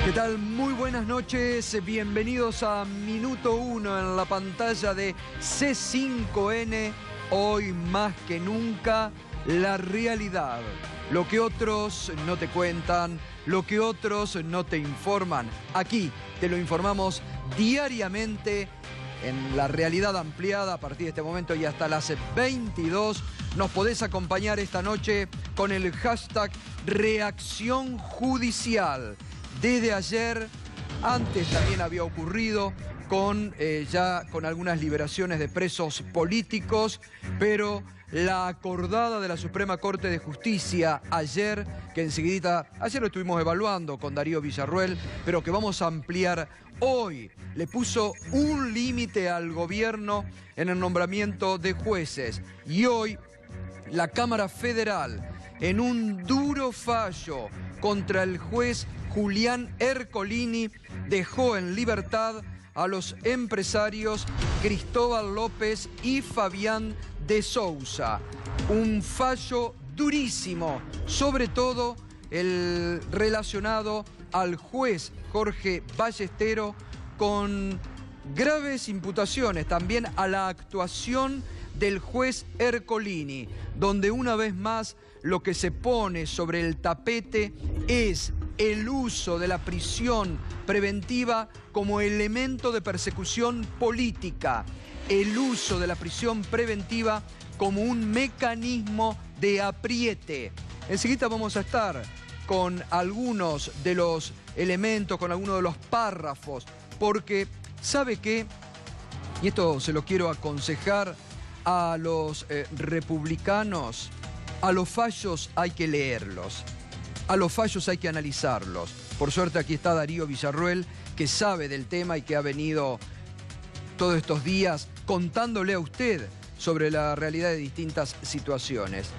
¿Qué tal? Muy buenas noches, bienvenidos a Minuto 1 en la pantalla de C5N. Hoy más que nunca, la realidad. Lo que otros no te cuentan, lo que otros no te informan. Aquí te lo informamos diariamente en la realidad ampliada a partir de este momento y hasta las 22. Nos podés acompañar esta noche con el hashtag Reacción Judicial. Desde ayer, antes también había ocurrido ya con algunas liberaciones de presos políticos, pero la acordada de la Suprema Corte de Justicia ayer, que enseguida, ayer lo estuvimos evaluando con Darío Villarruel, pero que vamos a ampliar hoy, le puso un límite al gobierno en el nombramiento de jueces. Y hoy, la Cámara Federal, en un duro fallo contra el juez Julián Ercolini, dejó en libertad a los empresarios Cristóbal López y Fabián de Sousa. Un fallo durísimo, sobre todo el relacionado al juez Jorge Ballestero, con graves imputaciones también a la actuación del juez Ercolini, donde una vez más lo que se pone sobre el tapete es el uso de la prisión preventiva como elemento de persecución política, el uso de la prisión preventiva como un mecanismo de apriete. Enseguida vamos a estar con algunos de los elementos, con algunos de los párrafos, porque ¿sabe qué? Y esto se lo quiero aconsejar a los republicanos: a los fallos hay que leerlos, a los fallos hay que analizarlos. Por suerte aquí está Darío Villarruel, que sabe del tema y que ha venido todos estos días contándole a usted sobre la realidad de distintas situaciones.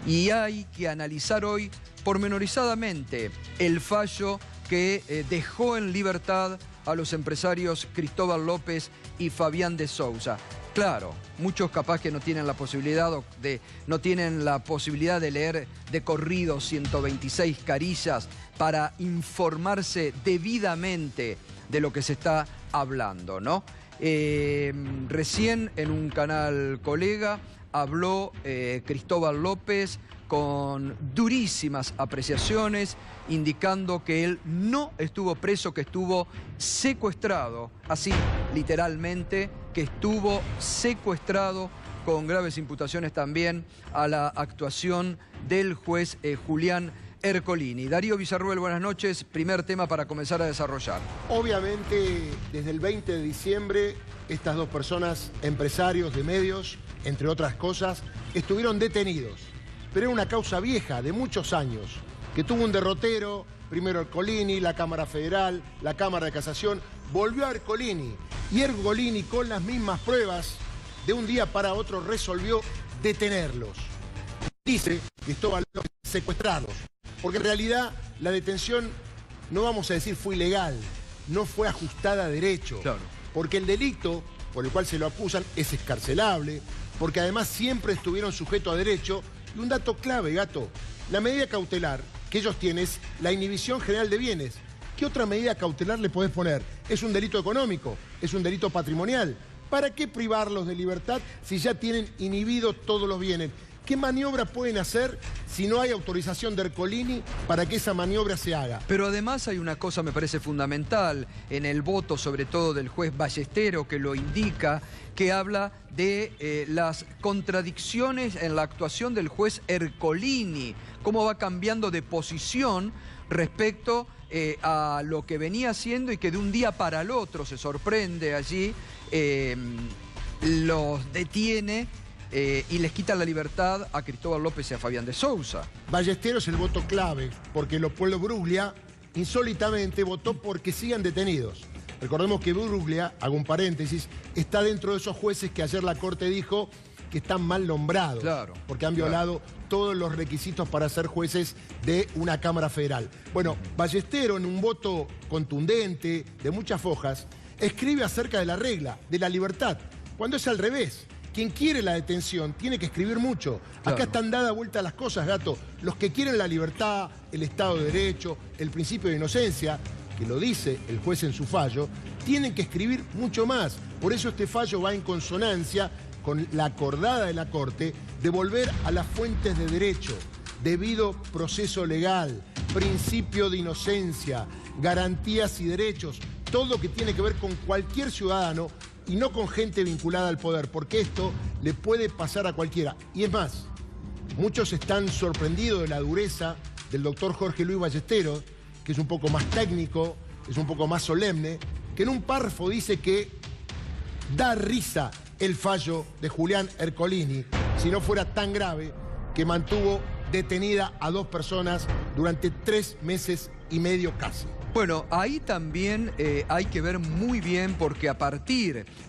Y hay que analizar hoy pormenorizadamente el fallo que dejó en libertad a los empresarios Cristóbal López y Fabián de Sousa. Claro, muchos capaz que no tienen la posibilidad de leer de corrido 126 carillas para informarse debidamente de lo que se está hablando, ¿no? Recién en un canal colega habló Cristóbal López con durísimas apreciaciones, indicando que él no estuvo preso, que estuvo secuestrado, así literalmente, que estuvo secuestrado, con graves imputaciones también a la actuación del juez Julián Ercolini. Darío Villarruel, buenas noches. Primer tema para comenzar a desarrollar. Obviamente, desde el 20 de diciembre, estas dos personas, empresarios de medios, entre otras cosas, estuvieron detenidos. Pero era una causa vieja, de muchos años, que tuvo un derrotero, primero Ercolini, la Cámara Federal, la Cámara de Casación, volvió a Ercolini. Y Ercolini, con las mismas pruebas, de un día para otro resolvió detenerlos. Dice que estaban secuestrados, porque en realidad la detención, no vamos a decir fue ilegal, no fue ajustada a derecho. Claro. Porque el delito por el cual se lo acusan es excarcelable, porque además siempre estuvieron sujetos a derecho. Y un dato clave, Gato, la medida cautelar que ellos tienen es la inhibición general de bienes. ¿Qué otra medida cautelar le podés poner? Es un delito económico, es un delito patrimonial. ¿Para qué privarlos de libertad si ya tienen inhibidos todos los bienes? ¿Qué maniobra pueden hacer si no hay autorización de Ercolini para que esa maniobra se haga? Pero además hay una cosa, me parece fundamental, en el voto sobre todo del juez Ballestero, que lo indica, que habla de las contradicciones en la actuación del juez Ercolini, cómo va cambiando de posición respecto a lo que venía haciendo y que de un día para el otro se sorprende allí, los detiene y les quita la libertad a Cristóbal López y a Fabián de Sousa. Ballestero es el voto clave, porque el pueblo Bruglia insólitamente votó porque sigan detenidos. Recordemos que Bruglia, hago un paréntesis, está dentro de esos jueces que ayer la Corte dijo que están mal nombrados, claro, porque han violado todos los requisitos para ser jueces de una Cámara Federal. Bueno, Ballestero, en un voto contundente, de muchas fojas, escribe acerca de la regla, de la libertad, cuando es al revés. Quien quiere la detención tiene que escribir mucho. Claro. Acá están dadas vuelta las cosas, Gato. Los que quieren la libertad, el Estado de Derecho, el principio de inocencia, que lo dice el juez en su fallo, tienen que escribir mucho más. Por eso este fallo va en consonancia con la acordada de la Corte de volver a las fuentes de derecho, debido proceso legal, principio de inocencia, garantías y derechos, todo lo que tiene que ver con cualquier ciudadano y no con gente vinculada al poder, porque esto le puede pasar a cualquiera. Y es más, muchos están sorprendidos de la dureza del doctor Jorge Luis Ballesteros, que es un poco más técnico, es un poco más solemne, que en un párrafo dice que da risa el fallo de Julián Ercolini, si no fuera tan grave, que mantuvo detenida a 2 personas durante 3 meses y medio casi. Bueno, ahí también hay que ver muy bien porque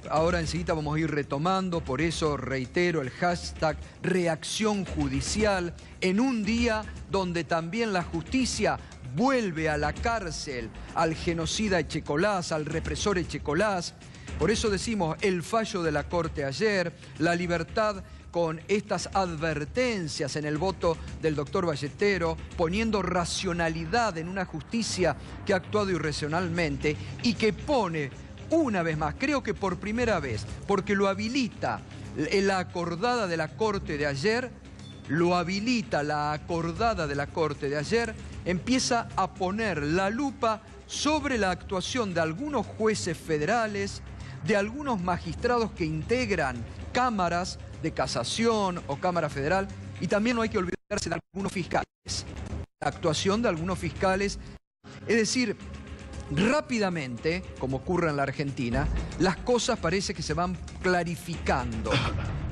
ahora enseguida vamos a ir retomando, por eso reitero el hashtag reacción judicial, en un día donde también la justicia vuelve a la cárcel al genocida Echecolás, al represor Echecolás. Por eso decimos el fallo de la Corte ayer, la libertad con estas advertencias en el voto del doctor Ballesteros, poniendo racionalidad en una justicia que ha actuado irracionalmente y que pone una vez más, creo que por primera vez, porque lo habilita la acordada de la Corte de ayer, empieza a poner la lupa sobre la actuación de algunos jueces federales, de algunos magistrados que integran cámaras de casación o Cámara Federal, y también no hay que olvidarse de algunos fiscales, la actuación de algunos fiscales, es decir, rápidamente, como ocurre en la Argentina, las cosas parece que se van clarificando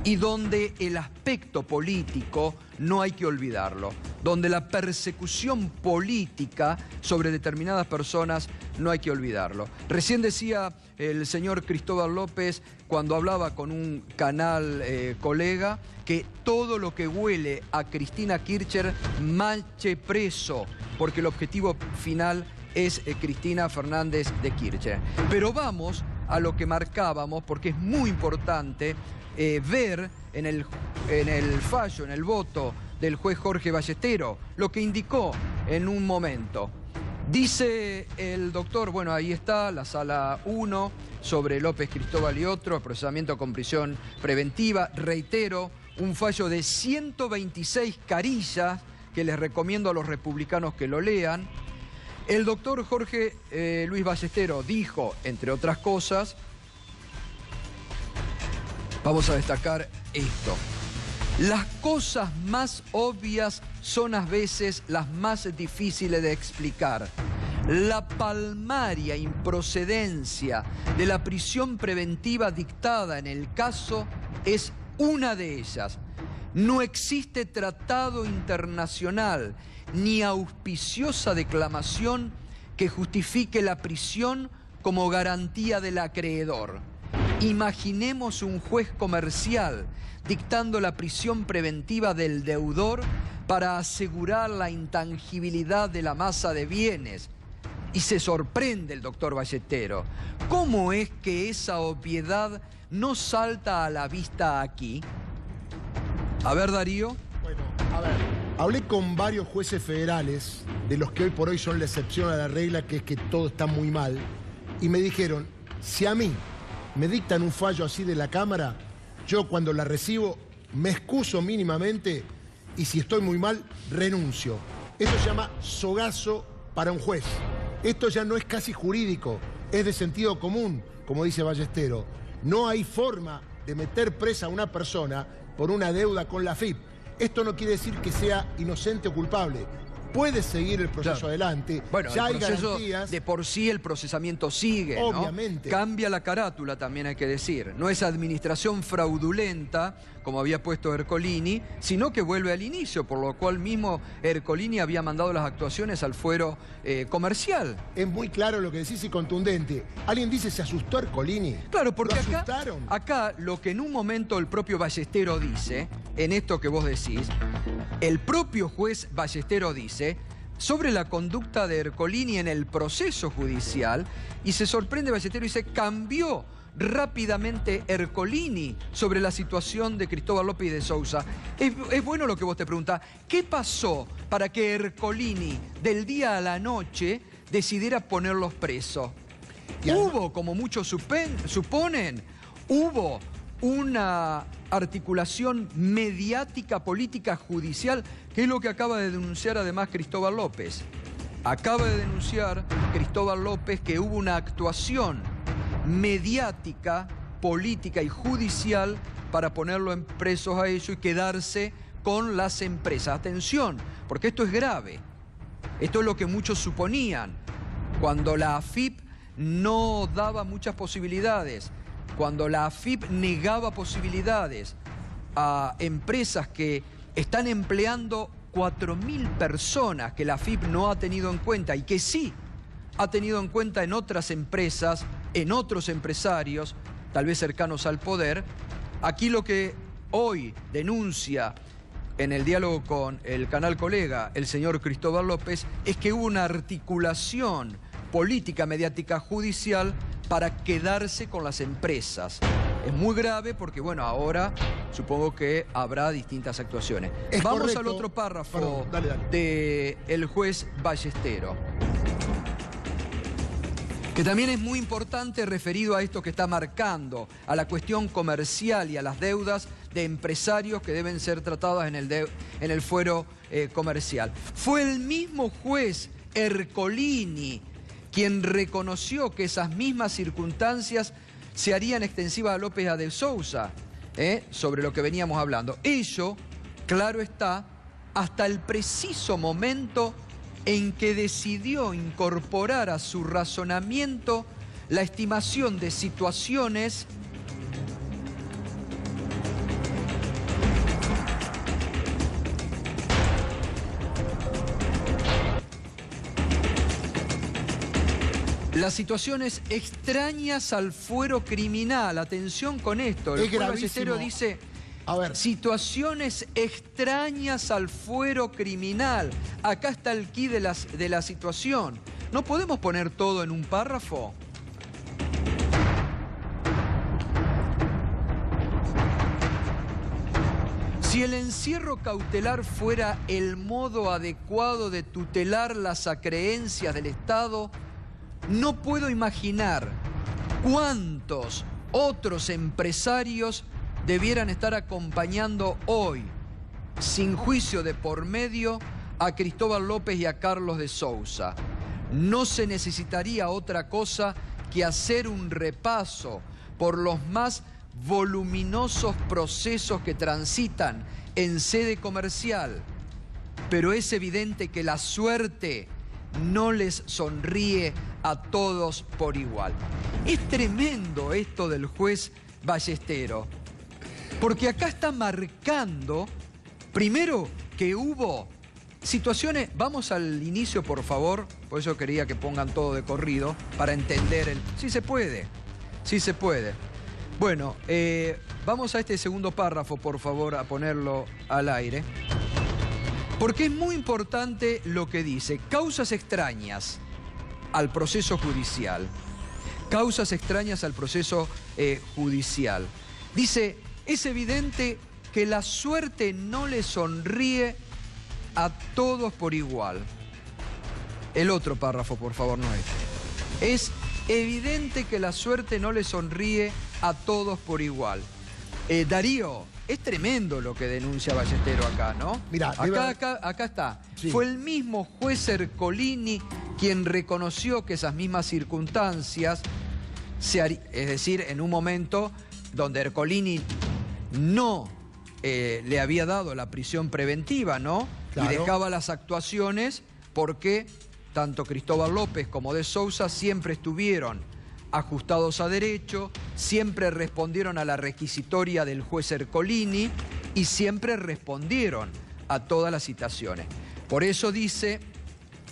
y donde el aspecto político no hay que olvidarlo, donde la persecución política sobre determinadas personas no hay que olvidarlo. Recién decía el señor Cristóbal López, cuando hablaba con un canal colega, que todo lo que huele a Cristina Kirchner manche preso, porque el objetivo final es Cristina Fernández de Kirchner. Pero vamos a lo que marcábamos, porque es muy importante ver en el fallo, en el voto del juez Jorge Ballesteros, lo que indicó en un momento. Dice el doctor, bueno, ahí está la sala 1 sobre López, Cristóbal y otros, procesamiento con prisión preventiva. Reitero, un fallo de 126 carillas que les recomiendo a los republicanos que lo lean. El doctor Jorge Luis Ballesteros dijo, entre otras cosas, vamos a destacar esto: las cosas más obvias son a veces las más difíciles de explicar. La palmaria improcedencia de la prisión preventiva dictada en el caso es una de ellas. No existe tratado internacional ni auspiciosa declamación que justifique la prisión como garantía del acreedor. Imaginemos un juez comercial dictando la prisión preventiva del deudor para asegurar la intangibilidad de la masa de bienes. Y se sorprende el doctor Ballesteros. ¿Cómo es que esa obviedad no salta a la vista aquí? A ver, Darío. Bueno, a ver, hablé con varios jueces federales, de los que hoy por hoy son la excepción a la regla, que es que todo está muy mal, y me dijeron, si a mí me dictan un fallo así de la Cámara, yo cuando la recibo me excuso mínimamente y si estoy muy mal, renuncio. Esto se llama sogazo para un juez. Esto ya no es casi jurídico, es de sentido común, como dice Ballesteros. No hay forma de meter presa a una persona por una deuda con la AFIP. Esto no quiere decir que sea inocente o culpable. Puede seguir el proceso adelante. Bueno, ya hay garantías. De por sí el procesamiento sigue, obviamente, ¿no? Cambia la carátula, también hay que decir. No es administración fraudulenta, como había puesto Ercolini, sino que vuelve al inicio, por lo cual mismo Ercolini había mandado las actuaciones al fuero comercial. Es muy claro lo que decís y contundente. ¿Alguien dice se asustó Ercolini? Claro, porque acá lo que en un momento el propio Ballesteros dice, en esto que vos decís, el propio juez Ballesteros dice sobre la conducta de Ercolini en el proceso judicial, y se sorprende Ballesteros y dice, cambió rápidamente Ercolini sobre la situación de Cristóbal López y de Sousa. Es bueno lo que vos te preguntás, ¿qué pasó para que Ercolini del día a la noche decidiera ponerlos presos. Y además, Hubo, como muchos suponen, hubo una articulación mediática, política, judicial, que es lo que acaba de denunciar además Cristóbal López. Acaba de denunciar Cristóbal López que hubo una actuación mediática, política y judicial para ponerlo en presos a ellos y quedarse con las empresas. Atención, porque esto es grave. Esto es lo que muchos suponían. Cuando la AFIP no daba muchas posibilidades, cuando la AFIP negaba posibilidades a empresas que están empleando 4.000 personas que la AFIP no ha tenido en cuenta y que sí ha tenido en cuenta en otras empresas, en otros empresarios, tal vez cercanos al poder. Aquí lo que hoy denuncia en el diálogo con el canal Colega el señor Cristóbal López es que hubo una articulación política, mediática, judicial para quedarse con las empresas. Es muy grave porque, bueno, ahora supongo que habrá distintas actuaciones. Vamos correcto. Al otro párrafo. Perdón, dale. Del juez Ballestero, que también es muy importante referido a esto que está marcando, a la cuestión comercial y a las deudas de empresarios que deben ser tratadas en el fuero comercial. Fue el mismo juez Ercolini quien reconoció que esas mismas circunstancias se harían extensivas a López y a de Sousa, sobre lo que veníamos hablando. Ello, claro está, hasta el preciso momento en que decidió incorporar a su razonamiento la estimación de situaciones extrañas al fuero criminal. Atención con esto. El juez Ballestero dice, situaciones extrañas al fuero criminal. Acá está el quid de la situación. ¿No podemos poner todo en un párrafo? Si el encierro cautelar fuera el modo adecuado de tutelar las acreencias del Estado, no puedo imaginar cuántos otros empresarios debieran estar acompañando hoy, sin juicio de por medio, a Cristóbal López y a Carlos de Sousa. No se necesitaría otra cosa que hacer un repaso por los más voluminosos procesos que transitan en sede comercial, pero es evidente que la suerte no les sonríe a todos por igual. Es tremendo esto del juez Ballestero, porque acá está marcando, primero, que hubo situaciones. Vamos al inicio, por favor, por eso quería que pongan todo de corrido, para entender el... Sí se puede, sí se puede. Bueno, vamos a este segundo párrafo, por favor, a ponerlo al aire. Porque es muy importante lo que dice. Causas extrañas al proceso judicial. Causas extrañas al proceso judicial. Dice, es evidente que la suerte no le sonríe a todos por igual. El otro párrafo, por favor, no este. Es evidente que la suerte no le sonríe a todos por igual. Darío, es tremendo lo que denuncia Ballestero acá, ¿no? Mirá, acá está. Sí. Fue el mismo juez Ercolini quien reconoció que esas mismas circunstancias, es decir, en un momento donde Ercolini no le había dado la prisión preventiva, ¿no? Claro. Y dejaba las actuaciones porque tanto Cristóbal López como de Sousa siempre estuvieron ajustados a derecho, siempre respondieron a la requisitoria del juez Ercolini y siempre respondieron a todas las citaciones. Por eso dice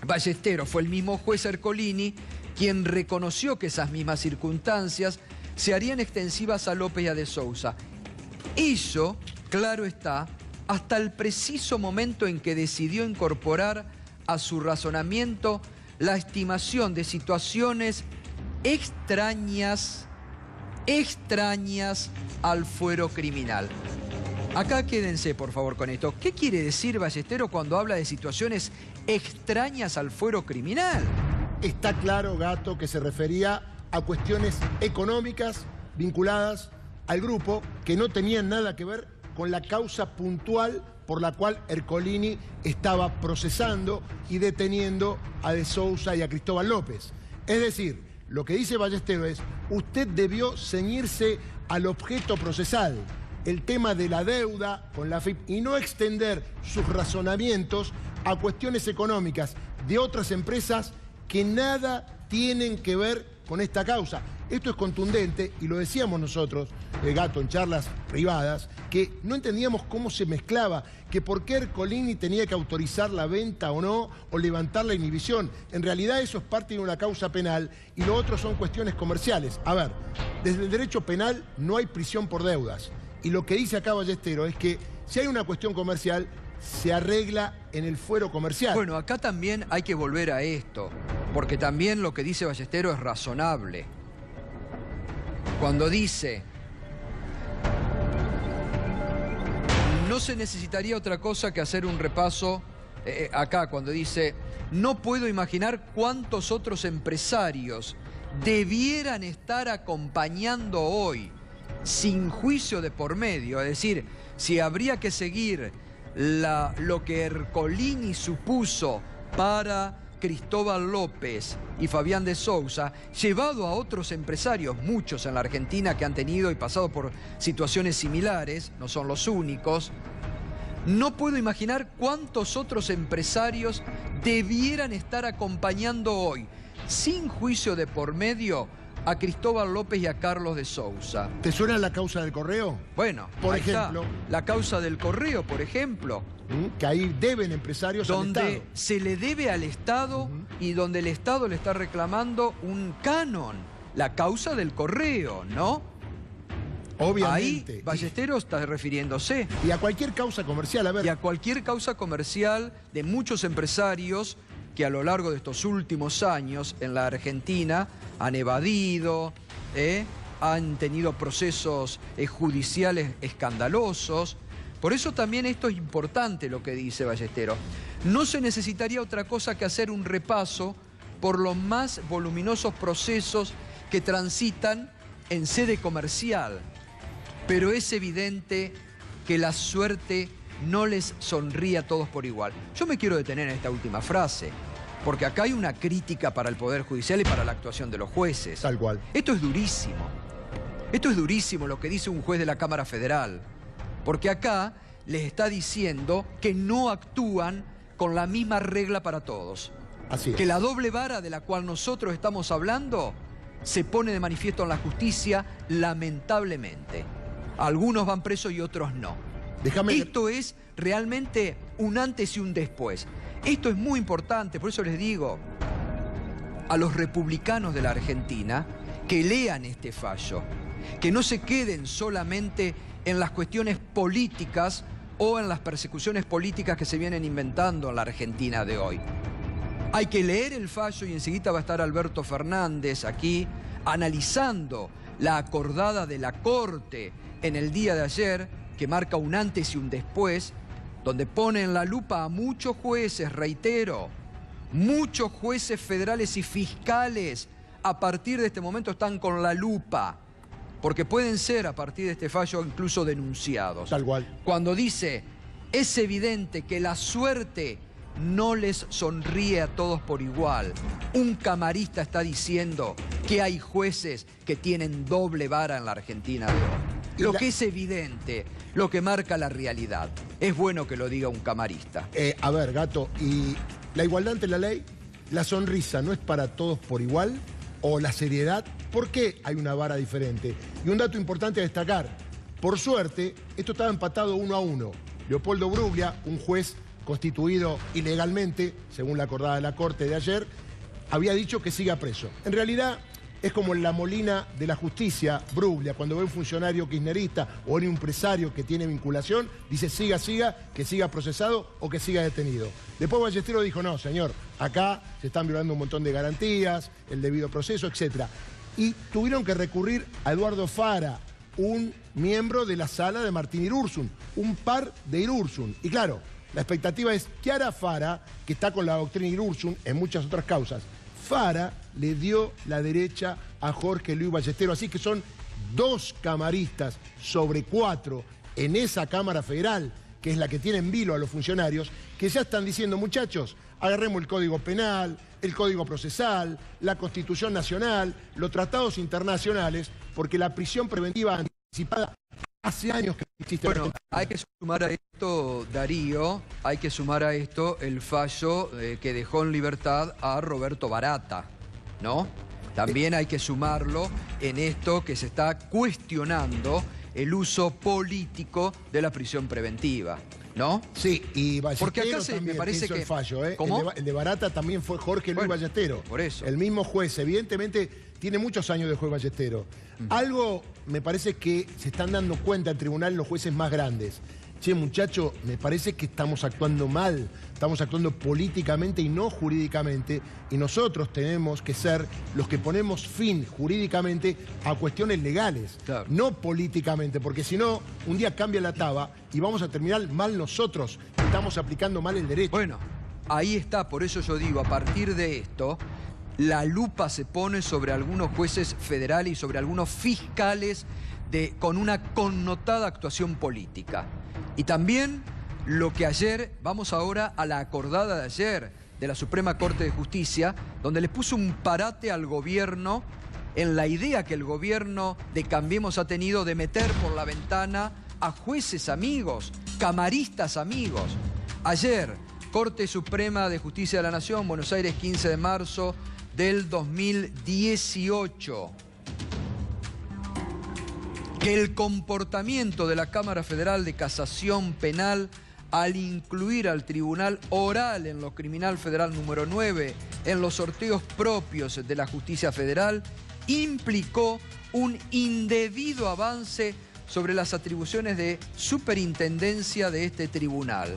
Ballestero, fue el mismo juez Ercolini quien reconoció que esas mismas circunstancias se harían extensivas a López y a de Sousa. Eso, claro está, hasta el preciso momento en que decidió incorporar a su razonamiento la estimación de situaciones extrañas al fuero criminal. Acá quédense, por favor, con esto. ¿Qué quiere decir Ballestero cuando habla de situaciones extrañas al fuero criminal? está claro, Gato, que se refería a cuestiones económicas vinculadas al grupo que no tenían nada que ver con la causa puntual por la cual Ercolini estaba procesando y deteniendo a De Sousa y a Cristóbal López. Es decir, lo que dice Ballesteros es, usted debió ceñirse al objeto procesal, el tema de la deuda con la AFIP, y no extender sus razonamientos a cuestiones económicas de otras empresas que nada tienen que ver con esta causa. Esto es contundente y lo decíamos nosotros, Gato, en charlas privadas, que no entendíamos cómo se mezclaba, que por qué Ercolini tenía que autorizar la venta o no, o levantar la inhibición. En realidad eso es parte de una causa penal y lo otro son cuestiones comerciales. A ver, desde el derecho penal no hay prisión por deudas. Y lo que dice acá Ballesteros es que si hay una cuestión comercial, se arregla en el fuero comercial. Bueno, acá también hay que volver a esto, porque también lo que dice Ballesteros es razonable. Cuando dice, no se necesitaría otra cosa que hacer un repaso, acá cuando dice, no puedo imaginar cuántos otros empresarios debieran estar acompañando hoy, sin juicio de por medio, es decir, si habría que seguir lo que Ercolini supuso para Cristóbal López y Fabián de Sousa, llevado a otros empresarios, muchos en la Argentina que han tenido y pasado por situaciones similares, no son los únicos, no puedo imaginar cuántos otros empresarios debieran estar acompañando hoy, sin juicio de por medio, a Cristóbal López y a Carlos de Sousa. ¿Te suena la causa del Correo? Bueno, por ahí ejemplo, está. La causa del Correo, por ejemplo. Que ahí deben empresarios al Estado. Donde se le debe al Estado y donde el Estado le está reclamando un canon. La causa del Correo, ¿no? Obviamente. Ahí Ballesteros está refiriéndose. Y a cualquier causa comercial, a ver. Y a cualquier causa comercial de muchos empresarios que a lo largo de estos últimos años en la Argentina han evadido, han tenido procesos judiciales escandalosos. Por eso también esto es importante lo que dice Ballesteros. No se necesitaría otra cosa que hacer un repaso por los más voluminosos procesos que transitan en sede comercial. Pero es evidente que la suerte no les sonríe a todos por igual. Yo me quiero detener en esta última frase, porque acá hay una crítica para el Poder Judicial y para la actuación de los jueces. Tal cual. Esto es durísimo. Esto es durísimo lo que dice un juez de la Cámara Federal. Porque acá les está diciendo que no actúan con la misma regla para todos. Así es. Que la doble vara de la cual nosotros estamos hablando se pone de manifiesto en la justicia, lamentablemente. Algunos van presos y otros no. Esto es realmente un antes y un después. Esto es muy importante, por eso les digo a los republicanos de la Argentina que lean este fallo, que no se queden solamente en las cuestiones políticas o en las persecuciones políticas que se vienen inventando en la Argentina de hoy. Hay que leer el fallo y enseguida va a estar Alberto Fernández aquí analizando la acordada de la Corte en el día de ayer, que marca un antes y un después, donde pone en la lupa a muchos jueces, reitero, muchos jueces federales y fiscales a partir de este momento están con la lupa, porque pueden ser a partir de este fallo incluso denunciados. Tal cual. Cuando dice, es evidente que la suerte no les sonríe a todos por igual. Un camarista está diciendo que hay jueces que tienen doble vara en la Argentina de hoy. Lo que es evidente, lo que marca la realidad. Es bueno que lo diga un camarista. A ver, Gato, ¿y la igualdad ante la ley? ¿La sonrisa no es para todos por igual? ¿O la seriedad? ¿Por qué hay una vara diferente? Y un dato importante a destacar. Por suerte, esto estaba empatado 1-1. Leopoldo Bruglia, un juez constituido ilegalmente, según la acordada de la Corte de ayer, había dicho que siga preso. En realidad, es como en la Molina de la Justicia, Bruglia, cuando ve un funcionario kirchnerista o un empresario que tiene vinculación, dice siga, que siga procesado o que siga detenido. Después Ballesteros dijo, no, señor, acá se están violando un montón de garantías, el debido proceso, etc. Y tuvieron que recurrir a Eduardo Fara, un miembro de la sala de Martín Irursun, un par de Irursun. Y claro, la expectativa es, ¿qué hará Fara, que está con la doctrina Irursun en muchas otras causas? Fara le dio la derecha a Jorge Luis Ballesteros. Así que son 2 camaristas sobre 4 en esa Cámara Federal, que es la que tiene en vilo a los funcionarios, que ya están diciendo, muchachos, agarremos el Código Penal, el Código Procesal, la Constitución Nacional, los tratados internacionales, porque la prisión preventiva anticipada hace años que existe. Bueno, hay que sumar a esto, Darío, hay que sumar a esto el fallo que dejó en libertad a Roberto Barata, ¿no? También hay que sumarlo en esto que se está cuestionando el uso político de la prisión preventiva, ¿no? Sí, y porque acá Ballesteros también me parece hizo que el fallo, ¿eh? ¿Cómo? El de Barata también fue Jorge Luis Ballesteros. Por eso. El mismo juez, evidentemente tiene muchos años de juez Ballesteros. Algo me parece que se están dando cuenta en tribunal los jueces más grandes. Che, muchacho, me parece que estamos actuando mal, estamos actuando políticamente y no jurídicamente, y nosotros tenemos que ser los que ponemos fin jurídicamente a cuestiones legales, claro, no políticamente, porque si no, un día cambia la taba y vamos a terminar mal nosotros, que estamos aplicando mal el derecho. Bueno, ahí está, por eso yo digo, a partir de esto, la lupa se pone sobre algunos jueces federales y sobre algunos fiscales con una connotada actuación política. Y también lo que ayer, vamos ahora a la acordada de ayer de la Suprema Corte de Justicia, donde le puso un parate al gobierno en la idea que el gobierno de Cambiemos ha tenido de meter por la ventana a jueces amigos, camaristas amigos. Ayer, Corte Suprema de Justicia de la Nación, Buenos Aires, 15 de marzo del 2018. Que el comportamiento de la Cámara Federal de Casación Penal al incluir al Tribunal Oral en lo Criminal Federal número 9 en los sorteos propios de la Justicia Federal implicó un indebido avance sobre las atribuciones de superintendencia de este tribunal.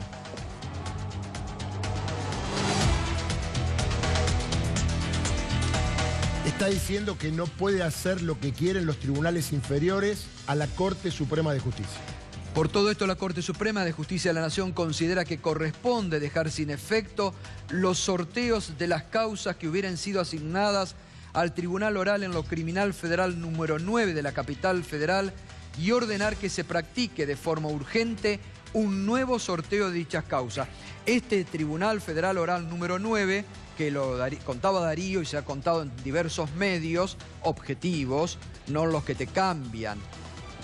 Está diciendo que no puede hacer lo que quieren los tribunales inferiores a la Corte Suprema de Justicia. Por todo esto, la Corte Suprema de Justicia de la Nación considera que corresponde dejar sin efecto los sorteos de las causas que hubieran sido asignadas al Tribunal Oral en lo Criminal Federal número 9 de la Capital Federal y ordenar que se practique de forma urgente un nuevo sorteo de dichas causas. Este Tribunal Federal Oral número 9, que lo contaba Darío y se ha contado en diversos medios objetivos, no los que te cambian,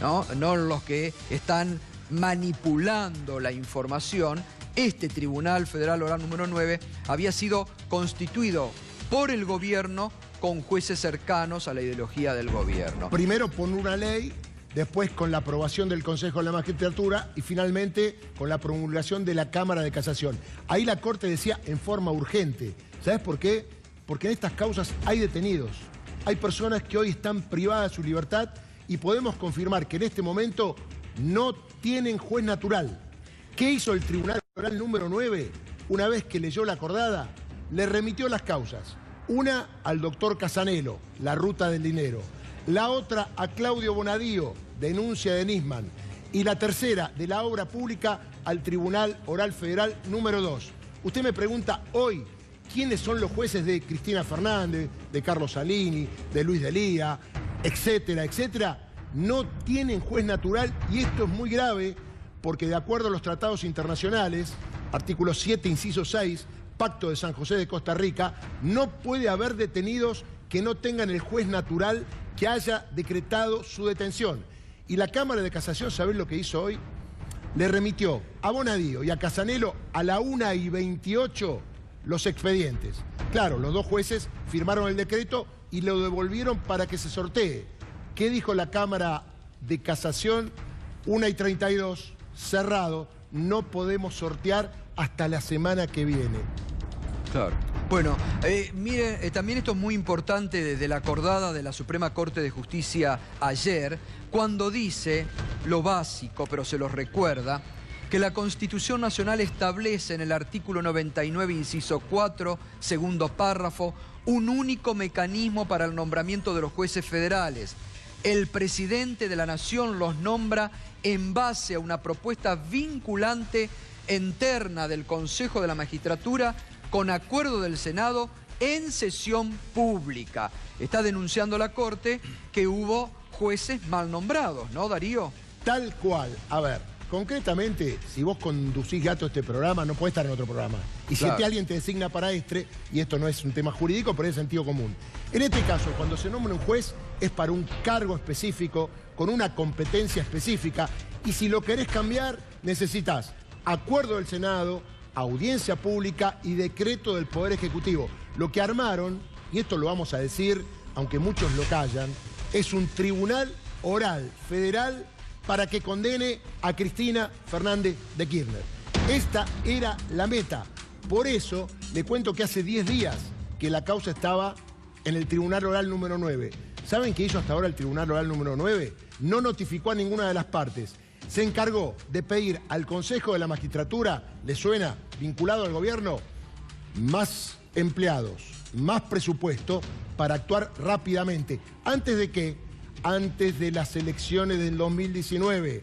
no los que están manipulando la información. Este Tribunal Federal Oral número 9 había sido constituido por el gobierno con jueces cercanos a la ideología del gobierno. Primero por una ley, después con la aprobación del Consejo de la Magistratura y finalmente con la promulgación de la Cámara de Casación. Ahí la Corte decía en forma urgente. ¿Sabes por qué? Porque en estas causas hay detenidos. Hay personas que hoy están privadas de su libertad y podemos confirmar que en este momento no tienen juez natural. ¿Qué hizo el Tribunal Oral número 9? Una vez que leyó la acordada, le remitió las causas. Una al doctor Casanelo, la ruta del dinero. La otra a Claudio Bonadío, denuncia de Nisman. Y la tercera, de la obra pública, al Tribunal Oral Federal número 2. Usted me pregunta hoy, ¿quiénes son los jueces de Cristina Fernández, de Carlos Salini, de Luis Delía, etcétera, etcétera? No tienen juez natural y esto es muy grave porque de acuerdo a los tratados internacionales, artículo 7, inciso 6, Pacto de San José de Costa Rica, no puede haber detenidos que no tengan el juez natural que haya decretado su detención. Y la Cámara de Casación, ¿sabés lo que hizo hoy? Le remitió a Bonadío y a Casanelo a la 1:28 los expedientes. Claro, los dos jueces firmaron el decreto y lo devolvieron para que se sortee. ¿Qué dijo la Cámara de Casación? 1:32, cerrado, no podemos sortear hasta la semana que viene. Claro. Bueno, miren, también esto es muy importante desde la acordada de la Suprema Corte de Justicia ayer, cuando dice lo básico, pero se los recuerda, que la Constitución Nacional establece en el artículo 99, inciso 4, segundo párrafo, un único mecanismo para el nombramiento de los jueces federales. El presidente de la Nación los nombra en base a una propuesta vinculante interna del Consejo de la Magistratura con acuerdo del Senado en sesión pública. Está denunciando la Corte que hubo jueces mal nombrados, ¿no, Darío? Tal cual. A ver, concretamente, si vos conducís, Gato, este programa, no podés estar en otro programa. Y Claro. si alguien te designa para este, y esto no es un tema jurídico, pero es sentido común. En este caso, cuando se nombra un juez, es para un cargo específico, con una competencia específica, y si lo querés cambiar, necesitas acuerdo del Senado, audiencia pública y decreto del Poder Ejecutivo. Lo que armaron, y esto lo vamos a decir, aunque muchos lo callan, es un tribunal oral federal para que condene a Cristina Fernández de Kirchner. Esta era la meta. Por eso, le cuento que hace 10 días que la causa estaba en el Tribunal Oral número 9. ¿Saben qué hizo hasta ahora el Tribunal Oral número 9? No notificó a ninguna de las partes. Se encargó de pedir al Consejo de la Magistratura, ¿le suena? Vinculado al gobierno, más empleados, más presupuesto para actuar rápidamente. ¿Antes de qué? Antes de las elecciones del 2019,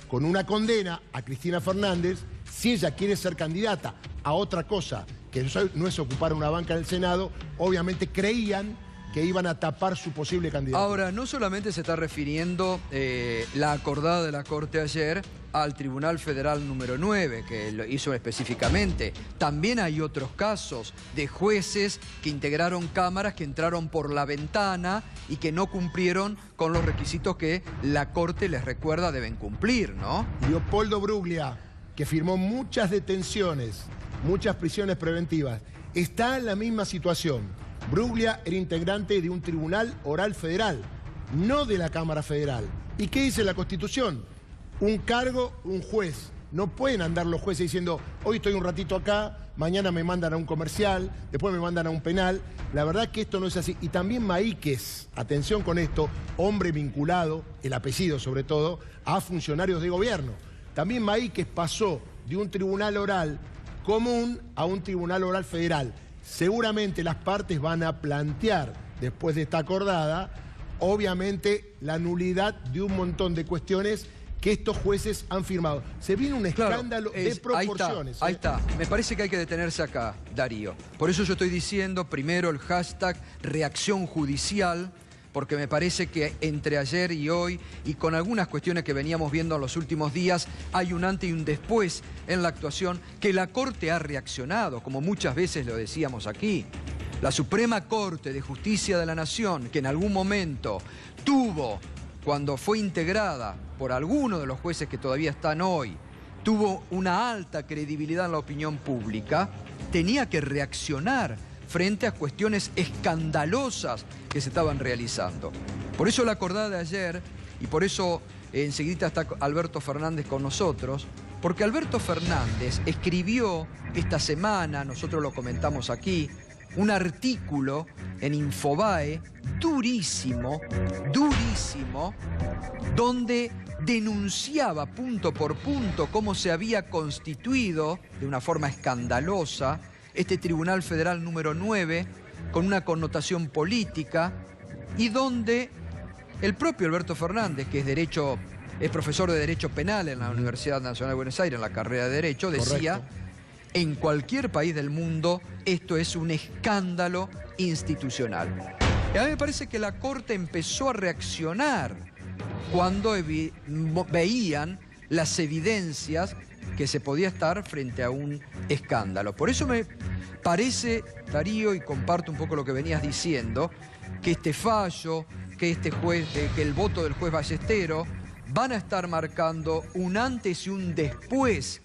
con una condena a Cristina Fernández, si ella quiere ser candidata a otra cosa, que no es ocupar una banca en el Senado, obviamente creían que iban a tapar su posible candidato. Ahora, no solamente se está refiriendo la acordada de la Corte ayer al Tribunal Federal número 9, que lo hizo específicamente. También hay otros casos de jueces que integraron cámaras que entraron por la ventana y que no cumplieron con los requisitos que la Corte les recuerda deben cumplir, ¿no? Leopoldo Bruglia, que firmó muchas detenciones, muchas prisiones preventivas, está en la misma situación. Bruglia era integrante de un tribunal oral federal, no de la Cámara Federal. ¿Y qué dice la Constitución? Un cargo, un juez. No pueden andar los jueces diciendo, hoy estoy un ratito acá, mañana me mandan a un comercial, después me mandan a un penal. La verdad que esto no es así. Y también Maíquez, atención con esto, hombre vinculado, el apellido sobre todo, a funcionarios de gobierno. También Maíquez pasó de un tribunal oral común a un tribunal oral federal. Seguramente las partes van a plantear, después de esta acordada, obviamente la nulidad de un montón de cuestiones que estos jueces han firmado. Se viene un escándalo de proporciones. Ahí está. Me parece que hay que detenerse acá, Darío. Por eso yo estoy diciendo primero el hashtag reacción judicial, porque me parece que entre ayer y hoy, y con algunas cuestiones que veníamos viendo en los últimos días, hay un antes y un después en la actuación, que la Corte ha reaccionado, como muchas veces lo decíamos aquí. La Suprema Corte de Justicia de la Nación, que en algún momento tuvo, cuando fue integrada por algunos de los jueces que todavía están hoy, tuvo una alta credibilidad en la opinión pública, tenía que reaccionar frente a cuestiones escandalosas que se estaban realizando. Por eso la acordada de ayer, y por eso enseguida está Alberto Fernández con nosotros, porque Alberto Fernández escribió esta semana, nosotros lo comentamos aquí, un artículo en Infobae durísimo, donde denunciaba punto por punto cómo se había constituido de una forma escandalosa este Tribunal Federal número 9, con una connotación política, y donde el propio Alberto Fernández, que es profesor de Derecho Penal en la Universidad Nacional de Buenos Aires, en la carrera de Derecho, decía, en cualquier país del mundo esto es un escándalo institucional. Y a mí me parece que la Corte empezó a reaccionar cuando veían las evidencias que se podía estar frente a un escándalo. Por eso me parece, Darío, y comparto un poco lo que venías diciendo, que este fallo, que el voto del juez Ballestero van a estar marcando un antes y un después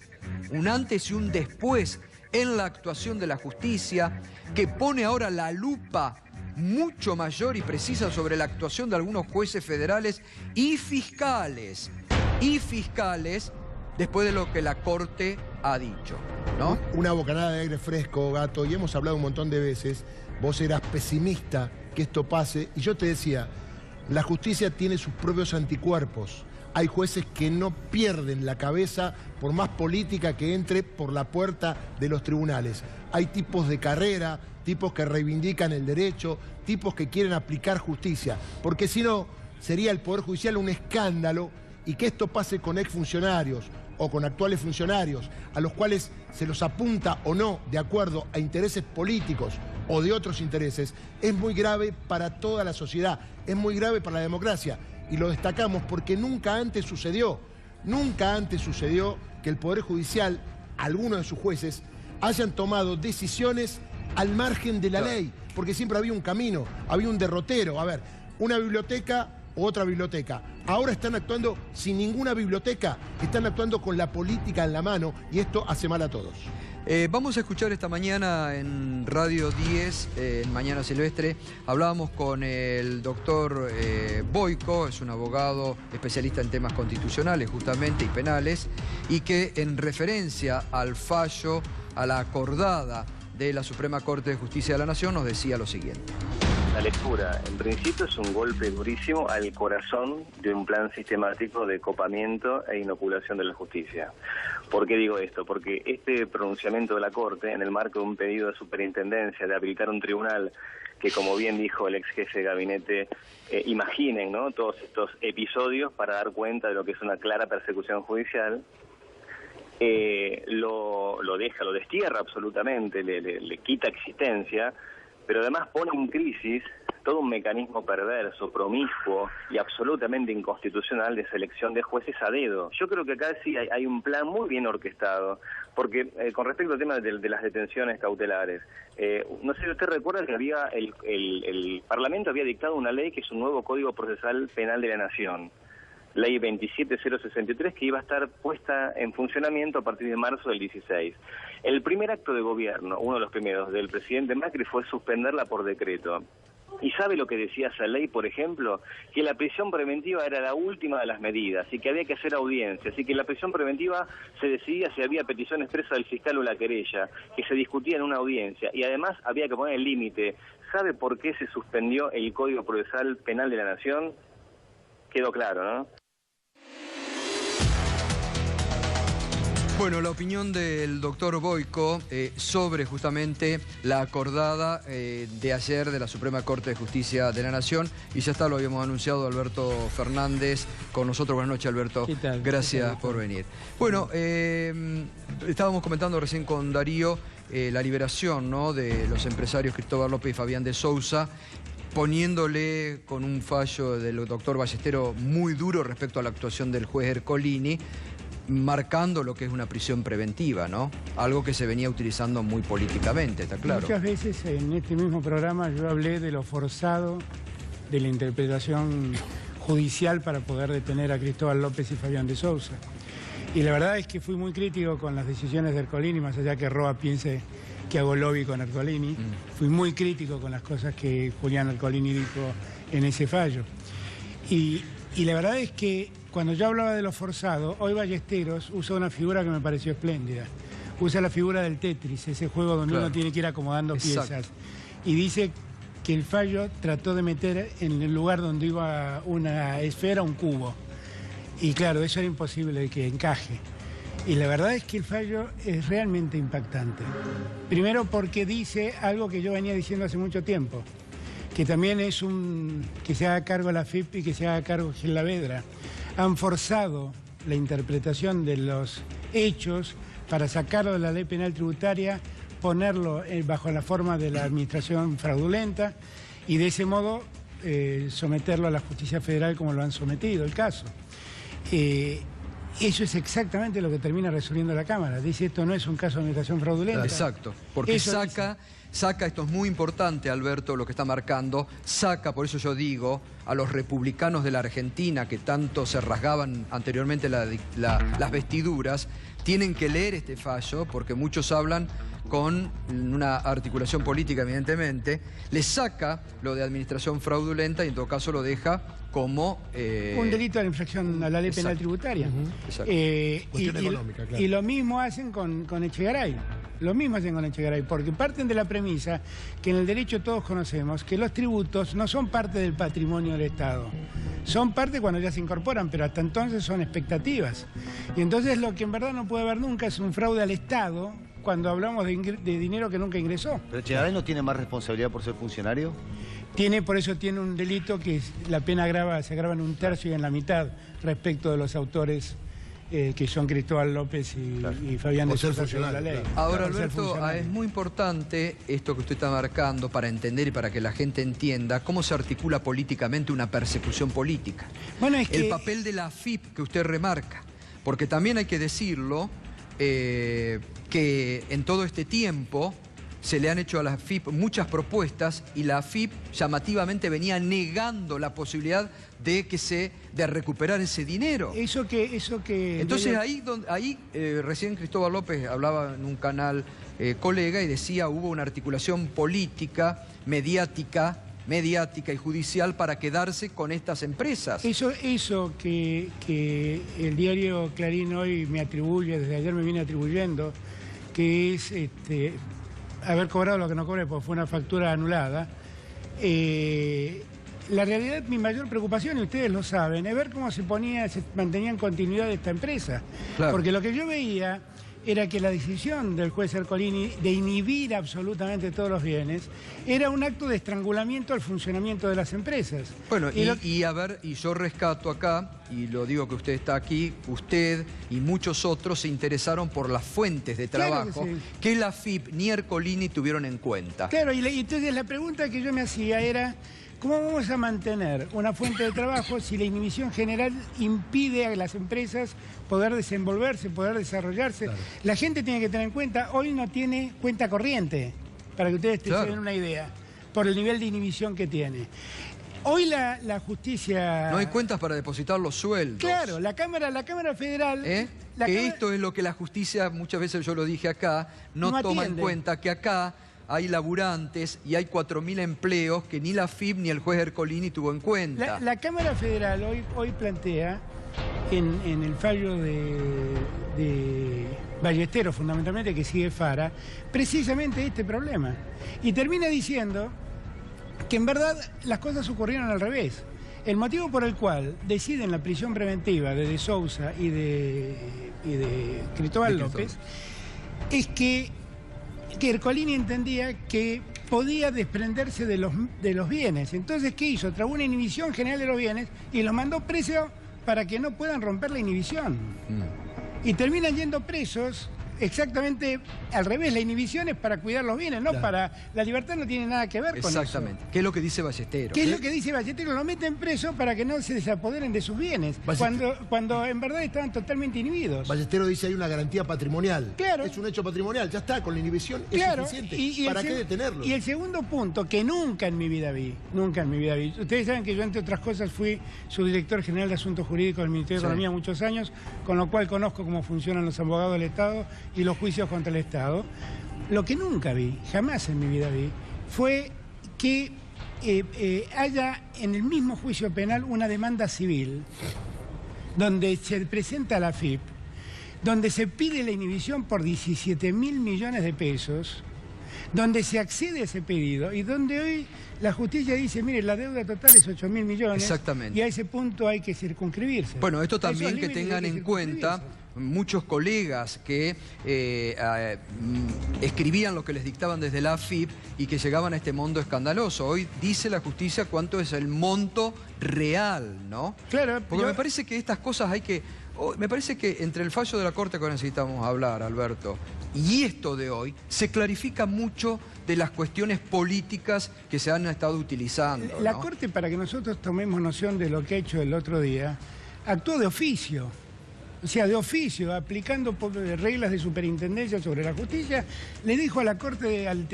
en la actuación de la justicia, que pone ahora la lupa mucho mayor y precisa sobre la actuación de algunos jueces federales y fiscales, después de lo que la Corte ha dicho, ¿no? Una bocanada de aire fresco, Gato, y hemos hablado un montón de veces. Vos eras pesimista que esto pase, y yo te decía, la justicia tiene sus propios anticuerpos. Hay jueces que no pierden la cabeza por más política que entre por la puerta de los tribunales. Hay tipos de carrera, tipos que reivindican el derecho, tipos que quieren aplicar justicia, porque si no, sería el Poder Judicial un escándalo, y que esto pase con exfuncionarios o con actuales funcionarios, a los cuales se los apunta o no de acuerdo a intereses políticos o de otros intereses, es muy grave para toda la sociedad, es muy grave para la democracia. Y lo destacamos porque nunca antes sucedió que el Poder Judicial, algunos de sus jueces, hayan tomado decisiones al margen de la ley, porque siempre había un camino, había un derrotero. A ver, una biblioteca u otra biblioteca. Ahora están actuando sin ninguna biblioteca, están actuando con la política en la mano y esto hace mal a todos. Vamos a escuchar esta mañana en Radio 10, en Mañana Silvestre, hablábamos con el doctor Boyko, es un abogado especialista en temas constitucionales justamente y penales, y que en referencia al fallo, a la acordada de la Suprema Corte de Justicia de la Nación, nos decía lo siguiente. La lectura, en principio, es un golpe durísimo al corazón de un plan sistemático de copamiento e inoculación de la justicia. ¿Por qué digo esto? Porque este pronunciamiento de la Corte, en el marco de un pedido de superintendencia de habilitar un tribunal que, como bien dijo el ex jefe de gabinete, imaginen, ¿no?, todos estos episodios para dar cuenta de lo que es una clara persecución judicial, lo destierra absolutamente, le quita existencia, pero además pone en crisis todo un mecanismo perverso, promiscuo y absolutamente inconstitucional de selección de jueces a dedo. Yo creo que acá sí hay un plan muy bien orquestado, porque con respecto al tema de las detenciones cautelares, no sé si usted recuerda que el Parlamento había dictado una ley que es un nuevo Código Procesal Penal de la Nación, Ley 27063, que iba a estar puesta en funcionamiento a partir de marzo del 16. El primer acto de gobierno, uno de los primeros, del presidente Macri fue suspenderla por decreto. ¿Y sabe lo que decía esa ley, por ejemplo? Que la prisión preventiva era la última de las medidas y que había que hacer audiencias, y que la prisión preventiva se decidía si había petición expresa del fiscal o la querella, que se discutía en una audiencia, y además había que poner el límite. ¿Sabe por qué se suspendió el Código Procesal Penal de la Nación? Quedó claro, ¿no? Bueno, la opinión del doctor Boyko sobre justamente la acordada de ayer de la Suprema Corte de Justicia de la Nación. Y ya está, lo habíamos anunciado, Alberto Fernández con nosotros. Buenas noches, Alberto. ¿Qué tal? Gracias por venir. Bueno, estábamos comentando recién con Darío la liberación, ¿no?, de los empresarios Cristóbal López y Fabián de Sousa, poniéndole con un fallo del doctor Ballestero muy duro respecto a la actuación del juez Ercolini, marcando lo que es una prisión preventiva, ¿no? Algo que se venía utilizando muy políticamente, está claro. Muchas veces en este mismo programa yo hablé de lo forzado de la interpretación judicial para poder detener a Cristóbal López y Fabián de Sousa. Y la verdad es que fui muy crítico con las decisiones de Ercolini, más allá que Roa piense que hago lobby con Ercolini. Fui muy crítico con las cosas que Julián Ercolini dijo en ese fallo. Y la verdad es que cuando yo hablaba de lo forzado, hoy Ballesteros usa una figura que me pareció espléndida. Usa la figura del Tetris, ese juego donde uno tiene que ir acomodando piezas. Y dice que el fallo trató de meter en el lugar donde iba una esfera un cubo. Y claro, eso era imposible de que encaje. Y la verdad es que el fallo es realmente impactante. Primero porque dice algo que yo venía diciendo hace mucho tiempo, que también es que se haga cargo la FIP y que se haga cargo Gil Lavedra. Han forzado la interpretación de los hechos para sacarlo de la ley penal tributaria, ponerlo bajo la forma de la administración fraudulenta y de ese modo someterlo a la justicia federal como lo han sometido el caso. Eso es exactamente lo que termina resolviendo la Cámara. Dice, esto no es un caso de administración fraudulenta. Exacto, porque saca, esto es muy importante, Alberto, lo que está marcando, saca, por eso yo digo, a los republicanos de la Argentina que tanto se rasgaban anteriormente las vestiduras, tienen que leer este fallo, porque muchos hablan con una articulación política, evidentemente, le saca lo de administración fraudulenta y en todo caso lo deja como... un delito de infracción a la ley penal tributaria. Y lo mismo hacen con Echegaray. Lo mismo hacen con Echegaray, porque parten de la premisa que en el derecho todos conocemos que los tributos no son parte del patrimonio del Estado. Son parte cuando ya se incorporan, pero hasta entonces son expectativas. Y entonces lo que en verdad no puede haber nunca es un fraude al Estado cuando hablamos de dinero que nunca ingresó. ¿Pero Echegaray no tiene más responsabilidad por ser funcionario? Por eso tiene un delito que la pena se agrava en un tercio y en la mitad respecto de los autores que son Cristóbal López y Fabián de Sousa según la ley. Ahora, Por ser Alberto, funcionario. es muy importante esto que usted está marcando para entender y para que la gente entienda cómo se articula políticamente una persecución política. Bueno, es El que... papel de la AFIP que usted remarca, porque también hay que decirlo, que en todo este tiempo se le han hecho a la AFIP muchas propuestas y la AFIP llamativamente venía negando la posibilidad de recuperar ese dinero. Eso que Entonces ahí recién Cristóbal López hablaba en un canal colega y decía hubo una articulación política, mediática y judicial para quedarse con estas empresas. Eso que el diario Clarín hoy me atribuye, desde ayer me viene atribuyendo, que es haber cobrado lo que no cobré porque fue una factura anulada. La realidad, mi mayor preocupación, y ustedes lo saben, es ver cómo se mantenía en continuidad esta empresa. Claro. Porque lo que yo veía era que la decisión del juez Ercolini de inhibir absolutamente todos los bienes era un acto de estrangulamiento al funcionamiento de las empresas. Bueno, y yo rescato acá, y lo digo que usted está aquí, usted y muchos otros se interesaron por las fuentes de trabajo que la AFIP ni Ercolini tuvieron en cuenta. Claro, y entonces la pregunta que yo me hacía era, ¿cómo vamos a mantener una fuente de trabajo si la inhibición general impide a las empresas poder desenvolverse, poder desarrollarse? Claro. La gente tiene que tener en cuenta, hoy no tiene cuenta corriente, para que ustedes se den una idea, por el nivel de inhibición que tiene. Hoy la justicia... No hay cuentas para depositar los sueldos. Claro, la Cámara Federal... Esto es lo que la justicia, muchas veces yo lo dije acá, no toma en cuenta que acá hay laburantes y hay 4.000 empleos que ni la AFIP ni el juez Ercolini tuvo en cuenta. La Cámara Federal hoy plantea en el fallo de Ballesteros, fundamentalmente, que sigue Fara, precisamente este problema. Y termina diciendo que en verdad las cosas ocurrieron al revés. El motivo por el cual deciden la prisión preventiva de Sousa y de Cristóbal López es que Ercolini entendía que podía desprenderse de los bienes. Entonces, ¿qué hizo? Trabó una inhibición general de los bienes y los mandó presos para que no puedan romper la inhibición. Y terminan yendo presos exactamente al revés. La inhibición es para cuidar los bienes, no para... La libertad no tiene nada que ver con eso. Exactamente. ¿Qué es lo que dice Ballesteros? ¿Qué es lo que dice Ballesteros? Lo meten preso para que no se desapoderen de sus bienes, cuando en verdad estaban totalmente inhibidos. Ballesteros dice hay una garantía patrimonial. Claro. Es un hecho patrimonial, ya está, con la inhibición es suficiente. ¿Para qué detenerlo? Y el segundo punto, que nunca en mi vida vi. Ustedes saben que yo, entre otras cosas, fui subdirector general de Asuntos Jurídicos del Ministerio de Economía muchos años, con lo cual conozco cómo funcionan los abogados del Estado y los juicios contra el Estado. Lo que nunca vi, jamás en mi vida vi, fue que haya en el mismo juicio penal una demanda civil donde se presenta a la AFIP, donde se pide la inhibición por 17.000 millones de pesos, donde se accede a ese pedido y donde hoy la justicia dice, mire, la deuda total es 8.000 millones. Exactamente. Y a ese punto hay que circunscribirse. Bueno, esto también que tengan en cuenta muchos colegas que escribían lo que les dictaban desde la AFIP y que llegaban a este monto escandaloso. Hoy dice la justicia cuánto es el monto real, ¿no? Claro. Porque me parece que estas cosas hay que... Me parece que entre el fallo de la Corte que necesitamos hablar, Alberto, y esto de hoy, se clarifica mucho de las cuestiones políticas que se han estado utilizando, ¿no? La Corte, para que nosotros tomemos noción de lo que ha hecho el otro día, actuó de oficio. O sea, de oficio, aplicando reglas de superintendencia sobre la justicia, le dijo a la Corte, al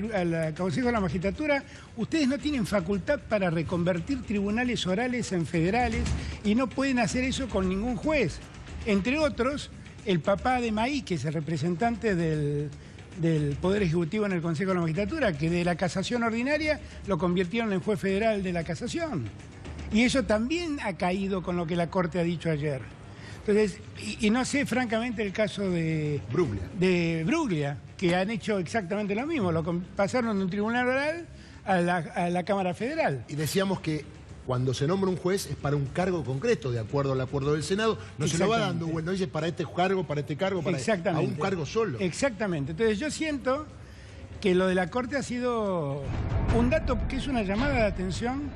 Consejo de la Magistratura, ustedes no tienen facultad para reconvertir tribunales orales en federales y no pueden hacer eso con ningún juez. Entre otros, el papá de Maí, que es el representante del Poder Ejecutivo en el Consejo de la Magistratura, que de la casación ordinaria lo convirtieron en juez federal de la casación. Y eso también ha caído con lo que la Corte ha dicho ayer. Entonces, y no sé francamente el caso de Bruglia, que han hecho exactamente lo mismo, lo pasaron de un tribunal oral a la Cámara Federal. Y decíamos que cuando se nombra un juez es para un cargo concreto, de acuerdo al acuerdo del Senado, no se lo va dando, bueno, dice para este cargo, para este cargo, a un cargo solo. Exactamente. Entonces yo siento que lo de la Corte ha sido un dato que es una llamada de atención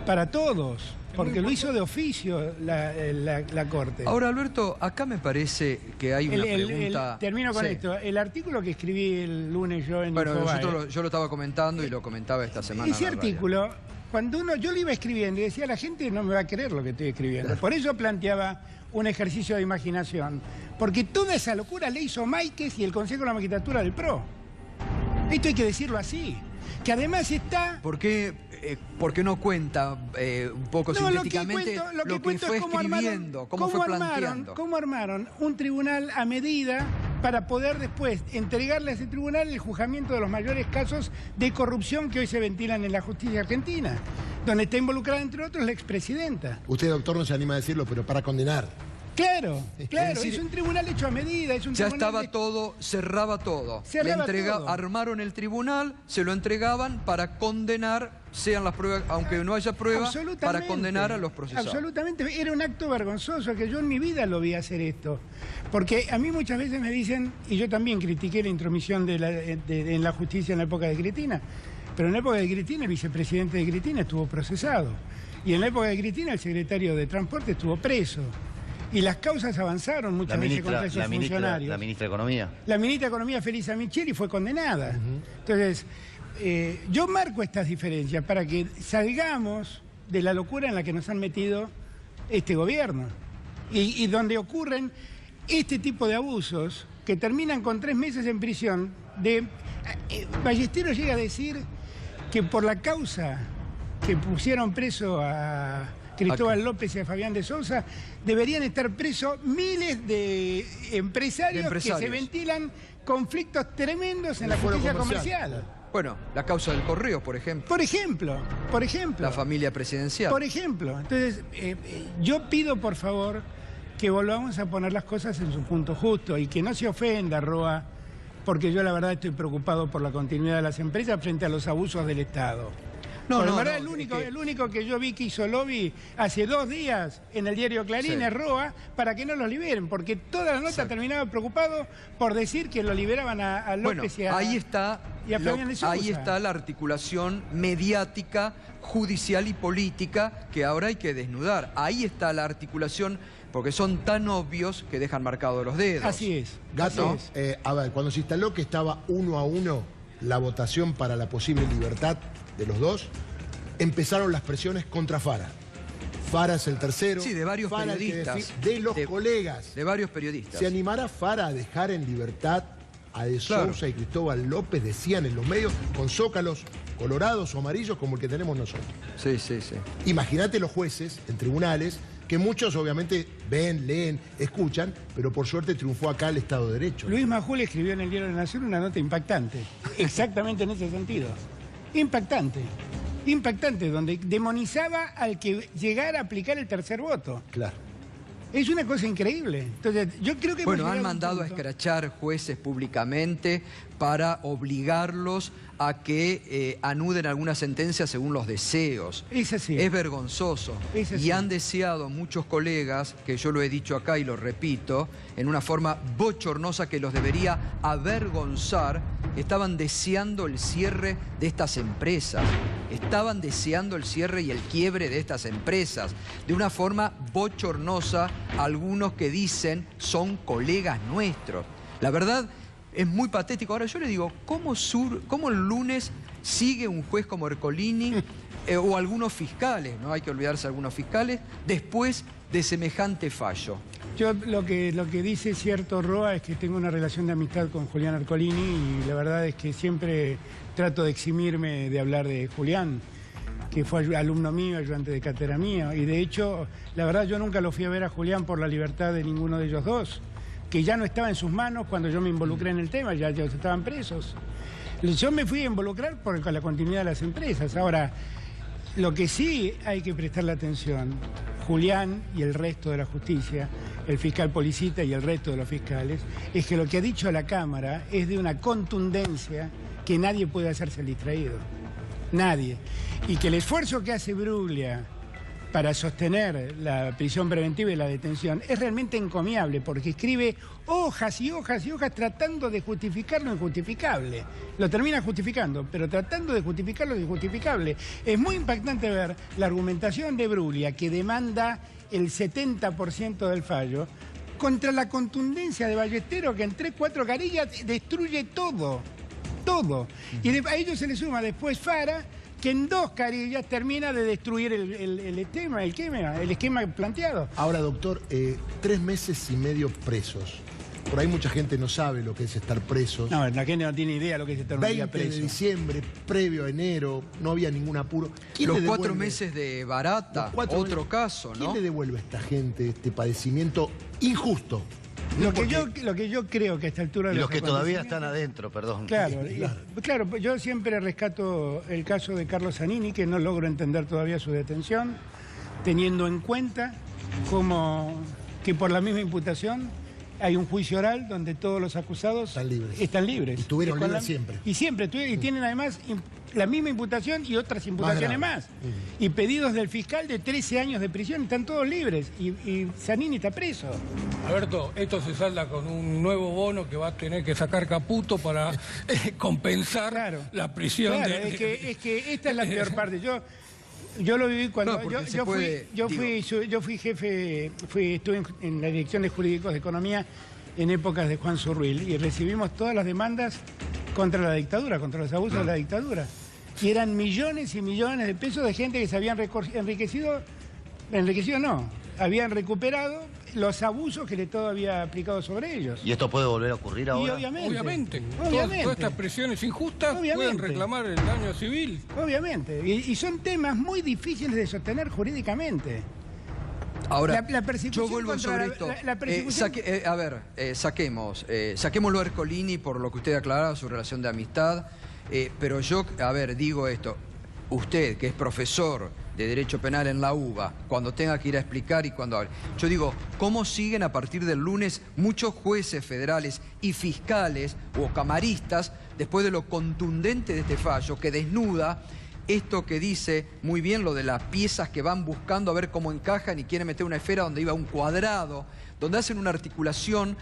para todos, porque lo hizo de oficio la Corte. Ahora, Alberto, acá me parece que hay una pregunta... termino con esto. El artículo que escribí el lunes yo en Infobae, yo lo estaba comentando y lo comentaba esta semana. Ese artículo, cuando yo lo iba escribiendo y decía, la gente no me va a creer lo que estoy escribiendo. Por eso planteaba un ejercicio de imaginación. Porque toda esa locura le hizo Máiquez y el Consejo de la Magistratura del PRO. Esto hay que decirlo así. Que además está... ¿Por qué no cuenta un poco sintéticamente lo que fue escribiendo, cómo fue planteando? ¿Cómo armaron un tribunal a medida para poder después entregarle a ese tribunal el juzgamiento de los mayores casos de corrupción que hoy se ventilan en la justicia argentina, donde está involucrada, entre otros, la expresidenta? Usted, doctor, no se anima a decirlo, pero para condenar. Claro, es un tribunal hecho a medida. Ya estaba todo, cerraba todo. Armaron el tribunal, se lo entregaban para condenar, sean las pruebas, aunque no haya pruebas, para condenar a los procesados. Absolutamente, era un acto vergonzoso, que yo en mi vida lo vi hacer esto. Porque a mí muchas veces me dicen, y yo también critiqué la intromisión en la justicia en la época de Cristina, pero en la época de Cristina el vicepresidente de Cristina estuvo procesado. Y en la época de Cristina el secretario de Transporte estuvo preso. Y las causas avanzaron muchas veces contra esos funcionarios. La ministra de Economía. La ministra de Economía, Felisa Micheli, fue condenada. Entonces, yo marco estas diferencias para que salgamos de la locura en la que nos han metido este gobierno. Y donde ocurren este tipo de abusos que terminan con 3 meses en prisión. Ballesteros llega a decir que por la causa que pusieron preso a Cristóbal López y a Fabián de Sousa, deberían estar presos miles de empresarios que se ventilan conflictos tremendos en la justicia comercial. Bueno, la causa del correo, por ejemplo. Por ejemplo. La familia presidencial. Por ejemplo. Entonces, yo pido, por favor, que volvamos a poner las cosas en su punto justo y que no se ofenda, Roa, porque yo la verdad estoy preocupado por la continuidad de las empresas frente a los abusos del Estado. El único que yo vi que hizo lobby hace 2 días en el diario Clarín es Roa, para que no los liberen, porque toda la nota terminaba preocupado por decir que lo liberaban a López y a Fabián de Sousa. Ahí está la articulación mediática, judicial y política que ahora hay que desnudar. Ahí está la articulación, porque son tan obvios que dejan marcados los dedos. Así es. Gato, a ver, cuando se instaló que estaba 1-1 la votación para la posible libertad de los dos, empezaron las presiones contra Fara. Fara es el tercero. Sí, de varios Fara periodistas. De los colegas. De varios periodistas. ¿Se animará Fara a dejar en libertad a De Sousa y Cristóbal López, decían en los medios, con zócalos colorados o amarillos como el que tenemos nosotros? Sí. Imagínate los jueces en tribunales, que muchos obviamente ven, leen, escuchan, pero por suerte triunfó acá el Estado de Derecho. Luis Majul escribió en el Diario de la Nación una nota impactante, exactamente en ese sentido. Impactante, donde demonizaba al que llegara a aplicar el tercer voto. Claro. Es una cosa increíble. Entonces, yo creo que... Bueno, han mandado a escrachar jueces públicamente para obligarlos a que anuden alguna sentencia según los deseos. Es así. Es vergonzoso. Es así. Y han deseado muchos colegas, que yo lo he dicho acá y lo repito, en una forma bochornosa que los debería avergonzar, estaban deseando el cierre de estas empresas. Estaban deseando el cierre y el quiebre de estas empresas. De una forma bochornosa, algunos que dicen son colegas nuestros. La verdad es muy patético. Ahora yo le digo, ¿cómo el lunes sigue un juez como Ercolini o algunos fiscales, no hay que olvidarse de algunos fiscales, después de semejante fallo? Yo lo que dice cierto Roa es que tengo una relación de amistad con Julián Ercolini y la verdad es que siempre trato de eximirme de hablar de Julián, que fue alumno mío, ayudante de cátedra mío, y de hecho, la verdad yo nunca lo fui a ver a Julián por la libertad de ninguno de ellos dos, que ya no estaba en sus manos cuando yo me involucré en el tema, ya ellos estaban presos. Yo me fui a involucrar por la continuidad de las empresas. Ahora, lo que sí hay que prestarle atención, Julián y el resto de la justicia, el fiscal Policita y el resto de los fiscales, es que lo que ha dicho la Cámara es de una contundencia que nadie puede hacerse el distraído. Nadie. Y que el esfuerzo que hace Bruglia para sostener la prisión preventiva y la detención es realmente encomiable, porque escribe hojas y hojas y hojas tratando de justificar lo injustificable. Lo termina justificando, pero tratando de justificar lo injustificable. Es muy impactante ver la argumentación de Bruglia, que demanda el 70% del fallo, contra la contundencia de Ballesteros, que en 3-4 carillas destruye todo. Todo. Y a ellos se le suma después Fara, que en 2 carillas termina de destruir el esquema planteado. Ahora, doctor, 3 meses y medio presos. Por ahí mucha gente no sabe lo que es estar presos. No, la gente no tiene idea de lo que es estar un día 20 preso. de diciembre, previo a enero, no había ningún apuro. Los 4 meses de Barata, otro caso, ¿no? ¿Quién le devuelve a esta gente este padecimiento injusto? Lo que yo creo que a esta altura... Y los que todavía acontecimientos... están adentro, perdón. Claro, yo siempre rescato el caso de Carlos Zanini, que no logro entender todavía su detención, teniendo en cuenta que por la misma imputación hay un juicio oral donde todos los acusados están libres. Y estuvieron libres siempre. Y siempre, y tienen además la misma imputación y otras imputaciones más. Y pedidos del fiscal de 13 años de prisión, están todos libres. Y Zanini está preso. Alberto, esto se salda con un nuevo bono que va a tener que sacar Caputo para compensar la prisión. Claro, es que esta es la peor parte. Yo lo viví cuando yo fui jefe, estuve en la Dirección de Jurídicos de Economía en épocas de Juan Zurruil y recibimos todas las demandas contra la dictadura, contra los abusos de la dictadura. Y eran millones y millones de pesos de gente que se habían enriquecido no, habían recuperado los abusos que el Estado había aplicado sobre ellos. ¿Y esto puede volver a ocurrir ahora? Y obviamente. Todas estas presiones injustas pueden reclamar el daño civil. Obviamente. Y son temas muy difíciles de sostener jurídicamente. Ahora, la persecución yo vuelvo sobre esto. Saquémoslo a Ercolini por lo que usted aclaraba, su relación de amistad. Pero yo, digo esto. Usted, que es profesor de Derecho Penal en la UBA, cuando tenga que ir a explicar y cuando hable. Yo digo, ¿cómo siguen a partir del lunes muchos jueces federales y fiscales o camaristas después de lo contundente de este fallo que desnuda esto que dice muy bien lo de las piezas que van buscando a ver cómo encajan y quieren meter una esfera donde iba un cuadrado, donde hacen una articulación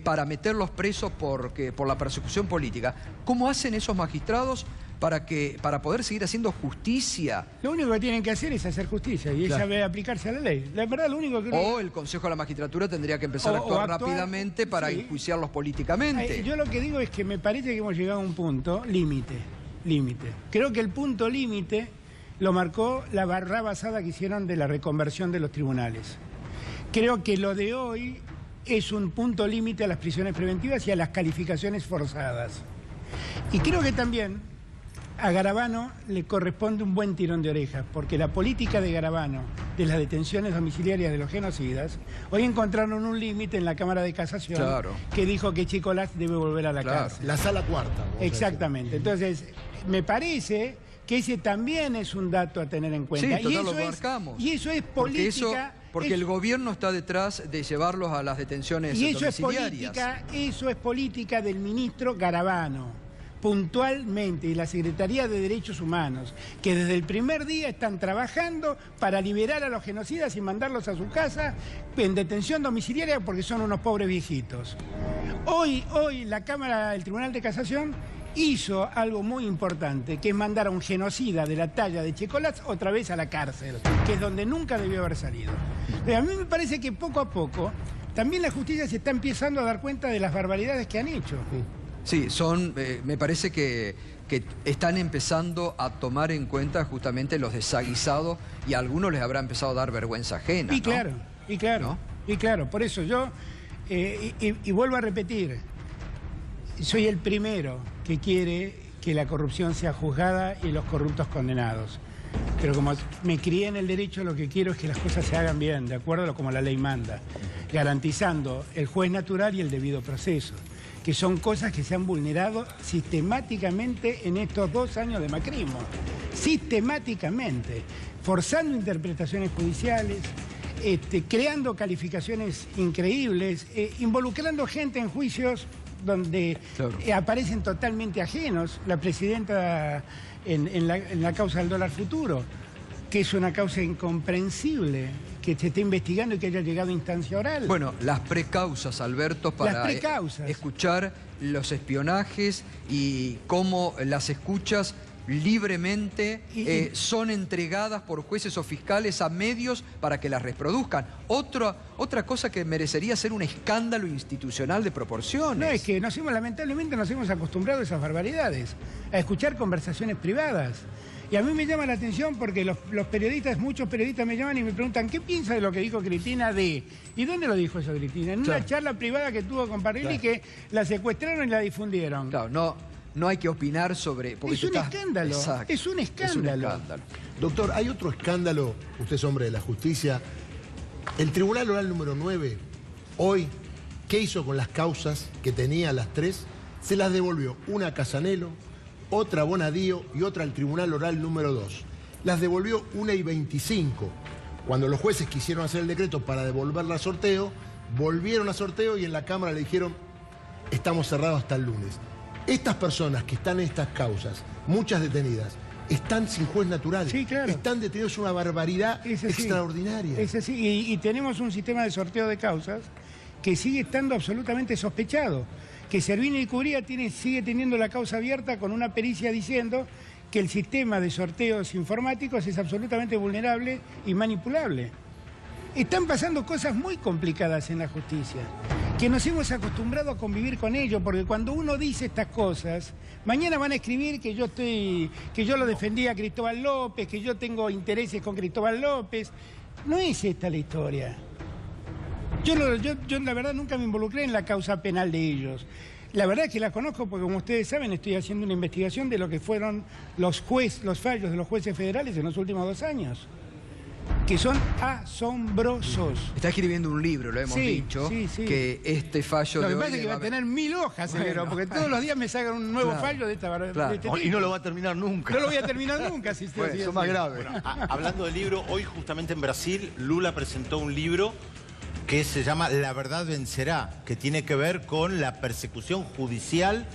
para meterlos presos por la persecución política? ¿Cómo hacen esos magistrados para poder seguir haciendo justicia? Lo único que tienen que hacer es hacer justicia y ella debe aplicarse a la ley. La verdad, lo único que... O el Consejo de la Magistratura tendría que empezar a actuar rápidamente para enjuiciarlos políticamente. Yo lo que digo es que me parece que hemos llegado a un punto límite. Creo que el punto límite lo marcó la barrabasada que hicieron de la reconversión de los tribunales. Creo que lo de hoy es un punto límite a las prisiones preventivas y a las calificaciones forzadas. Y creo que también a Garabano le corresponde un buen tirón de orejas, porque la política de Garabano de las detenciones domiciliarias de los genocidas, hoy encontraron un límite en la Cámara de Casación que dijo que Chicolás debe volver a la cárcel. La sala cuarta. Exactamente. Entonces, me parece que ese también es un dato a tener en cuenta. Sí, total, lo marcamos. Y eso es política... Porque el gobierno está detrás de llevarlos a las detenciones domiciliarias. Eso es política del ministro Garabano. Puntualmente, y la Secretaría de Derechos Humanos, que desde el primer día están trabajando para liberar a los genocidas y mandarlos a su casa en detención domiciliaria porque son unos pobres viejitos. Hoy el Tribunal de Casación hizo algo muy importante, que es mandar a un genocida de la talla de Chicolás otra vez a la cárcel, que es donde nunca debió haber salido. A mí me parece que poco a poco también la justicia se está empezando a dar cuenta de las barbaridades que han hecho. Sí, me parece que están empezando a tomar en cuenta justamente los desaguisados y a algunos les habrá empezado a dar vergüenza ajena. Y claro, por eso yo, y vuelvo a repetir, soy el primero que quiere que la corrupción sea juzgada y los corruptos condenados. Pero como me crié en el derecho, lo que quiero es que las cosas se hagan bien, de acuerdo a como la ley manda, garantizando el juez natural y el debido proceso, que son cosas que se han vulnerado sistemáticamente en estos 2 años de macrismo. Sistemáticamente, forzando interpretaciones judiciales, creando calificaciones increíbles, involucrando gente en juicios donde aparecen totalmente ajenos. La presidenta en la causa del dólar futuro. que es una causa incomprensible que se esté investigando y que haya llegado a instancia oral. Bueno, las precausas, Alberto, para Las precausas. Escuchar los espionajes y cómo las escuchas libremente son entregadas por jueces o fiscales a medios para que las reproduzcan. Otra cosa que merecería ser un escándalo institucional de proporciones. No, es que lamentablemente nos hemos acostumbrado a esas barbaridades, a escuchar conversaciones privadas. Y a mí me llama la atención porque los periodistas, muchos periodistas me llaman y me preguntan ¿qué piensa de lo que dijo Cristina de...? ¿Y dónde lo dijo eso Cristina? En una charla privada que tuvo con Parrilli, que la secuestraron y la difundieron. Claro, no hay que opinar sobre... Es un escándalo, Exacto. es un escándalo. Doctor, hay otro escándalo, usted es hombre de la justicia. El Tribunal Oral número 9, hoy, ¿qué hizo con las causas que tenía las tres? Se las devolvió, una a Casanelo, otra a Bonadío y otra al Tribunal Oral número 2. Las devolvió 1:25. Cuando los jueces quisieron hacer el decreto para devolverla a sorteo, volvieron a sorteo y en la Cámara le dijeron, estamos cerrados hasta el lunes. Estas personas que están en estas causas, muchas detenidas, están sin juez natural. Sí, claro. Están detenidos, es una barbaridad extraordinaria. Es así, y tenemos un sistema de sorteo de causas que sigue estando absolutamente sospechado. Que Servini y Cubría sigue teniendo la causa abierta con una pericia diciendo que el sistema de sorteos informáticos es absolutamente vulnerable y manipulable. Están pasando cosas muy complicadas en la justicia, que nos hemos acostumbrado a convivir con ello, porque cuando uno dice estas cosas, mañana van a escribir que yo lo defendí a Cristóbal López, que yo tengo intereses con Cristóbal López. No es esta la historia. Yo la verdad nunca me involucré en la causa penal de ellos. La verdad es que la conozco porque, como ustedes saben, estoy haciendo una investigación de lo que fueron los fallos de los jueces federales en los últimos 2 años, que son asombrosos. Está escribiendo un libro, lo hemos dicho, que este fallo lo de que hoy... pasa es que va a tener 1000 hojas, porque todos los días me sacan un nuevo fallo de este tipo. Y no lo va a terminar nunca. No lo voy a terminar nunca, si estoy Eso es más grave. Bueno, hablando del libro, hoy justamente en Brasil, Lula presentó un libro que se llama La verdad vencerá, que tiene que ver con la persecución judicial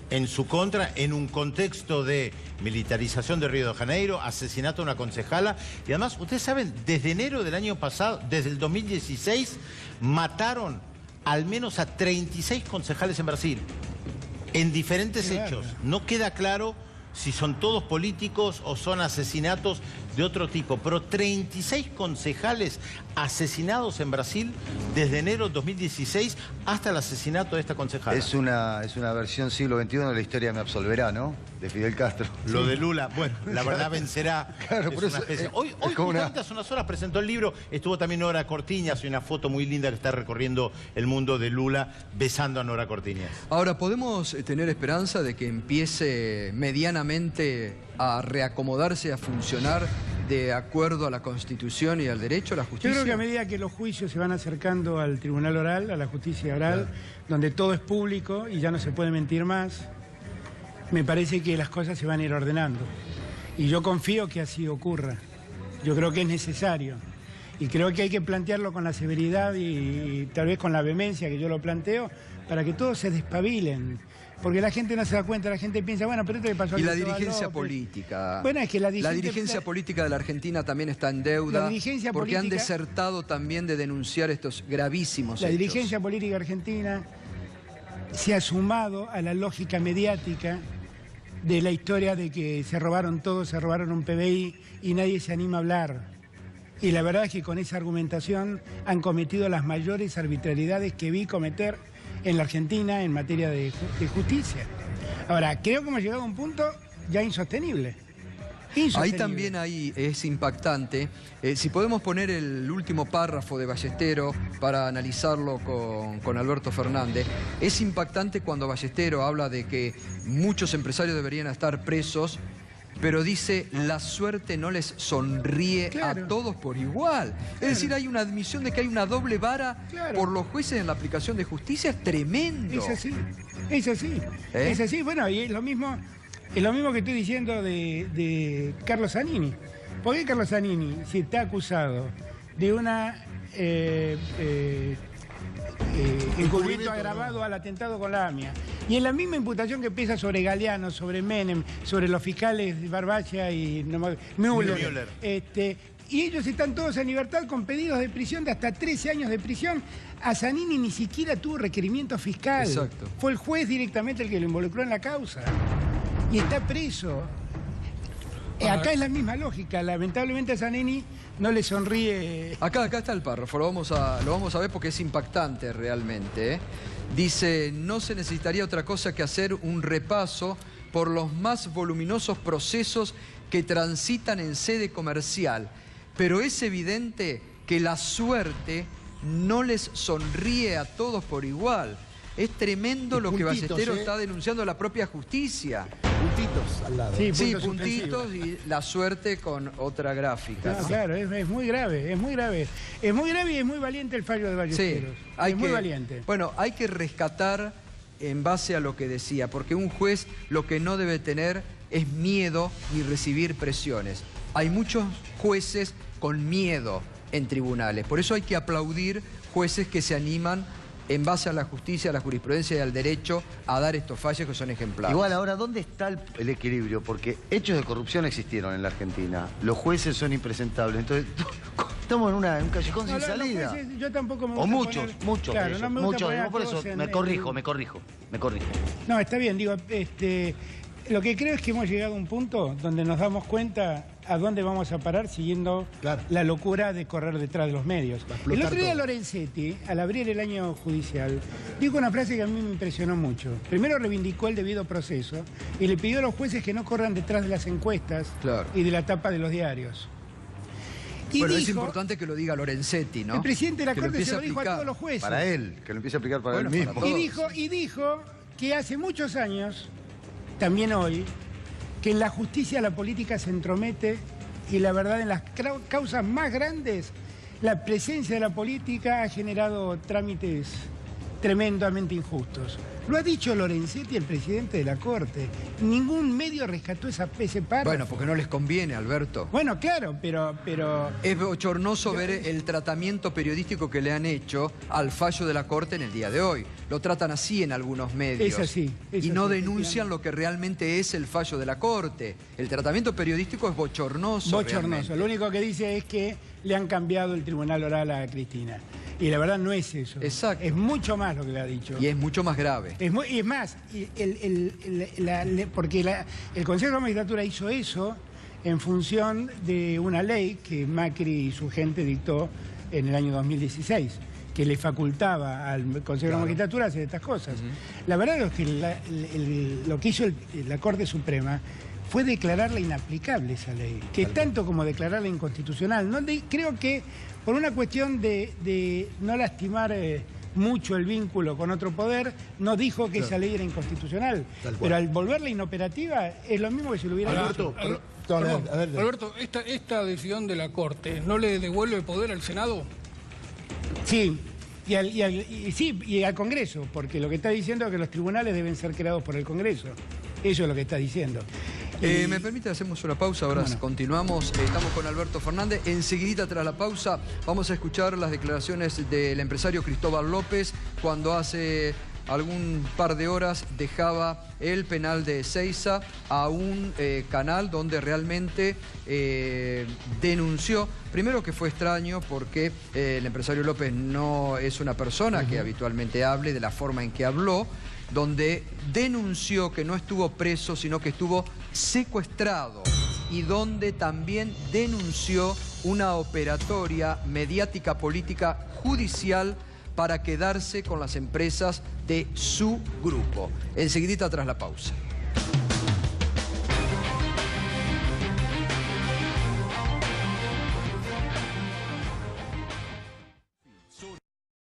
en su contra, en un contexto de militarización de Río de Janeiro, asesinato de una concejala. Y además, ustedes saben, desde enero del año pasado, desde el 2016, mataron al menos a 36 concejales en Brasil, en diferentes hechos. No queda claro si son todos políticos o son asesinatos de otro tipo, pero 36 concejales asesinados en Brasil desde enero de 2016 hasta el asesinato de esta concejala. Es una versión siglo XXI de La historia me absolverá, ¿no? De Fidel Castro. Lo de Lula, bueno, la verdad vencerá. Claro, es por una eso, especie. Hoy justamente hace unas horas presentó el libro, estuvo también Nora Cortiñas, y una foto muy linda que está recorriendo el mundo de Lula besando a Nora Cortiñas. Ahora, ¿podemos tener esperanza de que empiece medianamente a reacomodarse, a funcionar de acuerdo a la Constitución y al derecho, a la justicia? Yo creo que a medida que los juicios se van acercando al Tribunal Oral, a la justicia oral, donde todo es público y ya no se puede mentir más, me parece que las cosas se van a ir ordenando. Y yo confío que así ocurra. Yo creo que es necesario. Y creo que hay que plantearlo con la severidad y tal vez con la vehemencia que yo lo planteo, para que todos se despabilen. Porque la gente no se da cuenta, la gente piensa, bueno, pero esto le pasó a Cristóbal López. Y la dirigencia política. Bueno, es que la dirigencia política de la Argentina también está en deuda. La dirigencia porque han política, desertado también de denunciar estos gravísimos hechos. La dirigencia política argentina se ha sumado a la lógica mediática de la historia de que se robaron todo, se robaron un PBI y nadie se anima a hablar. Y la verdad es que con esa argumentación han cometido las mayores arbitrariedades que vi cometer en la Argentina en materia de justicia. Ahora, creo que hemos llegado a un punto ya insostenible. Ahí también es impactante. Si podemos poner el último párrafo de Ballestero para analizarlo con Alberto Fernández. Es impactante cuando Ballestero habla de que muchos empresarios deberían estar presos, pero dice, la suerte no les sonríe a todos por igual. Es decir, hay una admisión de que hay una doble vara por los jueces en la aplicación de justicia. Es tremendo. Es así, es así. Es así, bueno, y es lo mismo que estoy diciendo de Carlos Zanini. ¿Por qué Carlos Zanini, si está acusado de una encubrimiento agravado al atentado con la AMIA. Y en la misma imputación que pesa sobre Galeano, sobre Menem, sobre los fiscales Barbacha y Müller. Y ellos están todos en libertad con pedidos de prisión de hasta 13 años de prisión. A Zanini ni siquiera tuvo requerimiento fiscal. Exacto. Fue el juez directamente el que lo involucró en la causa. Y está preso. Acá es la misma lógica. Lamentablemente a Zanini no le sonríe. Acá está el párrafo, lo vamos a ver porque es impactante realmente. Dice, no se necesitaría otra cosa que hacer un repaso por los más voluminosos procesos que transitan en sede comercial. Pero es evidente que la suerte no les sonríe a todos por igual. Es tremendo lo que Ballesteros está denunciando a la propia justicia. Puntitos al lado. Sí, puntitos y la suerte con otra gráfica. No, claro, es muy grave, es muy grave. Es muy grave y es muy valiente el fallo de Ballesteros. Sí, es muy valiente. Bueno, hay que rescatar en base a lo que decía, porque un juez lo que no debe tener es miedo ni recibir presiones. Hay muchos jueces con miedo en tribunales, por eso hay que aplaudir jueces que se animan en base a la justicia, a la jurisprudencia y al derecho a dar estos fallos que son ejemplares. Igual ahora, ¿dónde está el equilibrio? Porque hechos de corrupción existieron en la Argentina. Los jueces son impresentables. Entonces, estamos en un callejón sin salida. Jueces, yo tampoco me gusta o muchos, poner, muchos. Claro, no me gusta poner por eso me corrijo. No, está bien, digo, lo que creo es que hemos llegado a un punto donde nos damos cuenta a dónde vamos a parar siguiendo la locura de correr detrás de los medios. El otro día Lorenzetti, al abrir el año judicial, dijo una frase que a mí me impresionó mucho. Primero reivindicó el debido proceso y le pidió a los jueces que no corran detrás de las encuestas y de la tapa de los diarios. Y bueno, dijo, es importante que lo diga Lorenzetti, ¿no? El presidente de la que Corte se lo dijo a todos los jueces. Para él, que lo empiece a aplicar para él mismo. Y dijo que hace muchos años, también hoy, que en la justicia la política se entromete y la verdad en las causas más grandes la presencia de la política ha generado trámites tremendamente injustos. Lo ha dicho Lorenzetti, el presidente de la Corte. Ningún medio rescató ese párrafo. Bueno, porque no les conviene, Alberto. Bueno, claro, pero... Es bochornoso ver el tratamiento periodístico que le han hecho al fallo de la Corte en el día de hoy. Lo tratan así en algunos medios. Es así. Y no denuncian lo que realmente es el fallo de la Corte. El tratamiento periodístico es bochornoso. Bochornoso. Realmente. Lo único que dice es que le han cambiado el tribunal oral a Cristina. Y la verdad no es eso. Exacto. Es mucho más lo que le ha dicho. Y es mucho más grave. Y es más, porque el Consejo de la Magistratura hizo eso en función de una ley que Macri y su gente dictó en el año 2016, que le facultaba al Consejo de la Magistratura hacer estas cosas. La verdad es que lo que hizo la Corte Suprema fue declararla inaplicable esa ley, que tanto como declararla inconstitucional. Creo que por una cuestión de no lastimar mucho el vínculo con otro poder, no dijo que esa ley era inconstitucional. Pero al volverla inoperativa es lo mismo que si lo hubiera hecho. Alberto, esta decisión de la Corte, ¿no le devuelve poder al Senado? Sí. Y al Congreso, porque lo que está diciendo es que los tribunales deben ser creados por el Congreso. Eso es lo que está diciendo. ¿Me permite? Hacemos una pausa, ahora continuamos. Estamos con Alberto Fernández. Enseguidita tras la pausa vamos a escuchar las declaraciones del empresario Cristóbal López cuando hace algún par de horas dejaba el penal de Ezeiza a un canal donde realmente denunció. Primero que fue extraño porque el empresario López no es una persona que habitualmente hable de la forma en que habló, donde denunció que no estuvo preso, sino que estuvo secuestrado, y donde también denunció una operatoria mediática, política, judicial para quedarse con las empresas de su grupo. Enseguidita tras la pausa.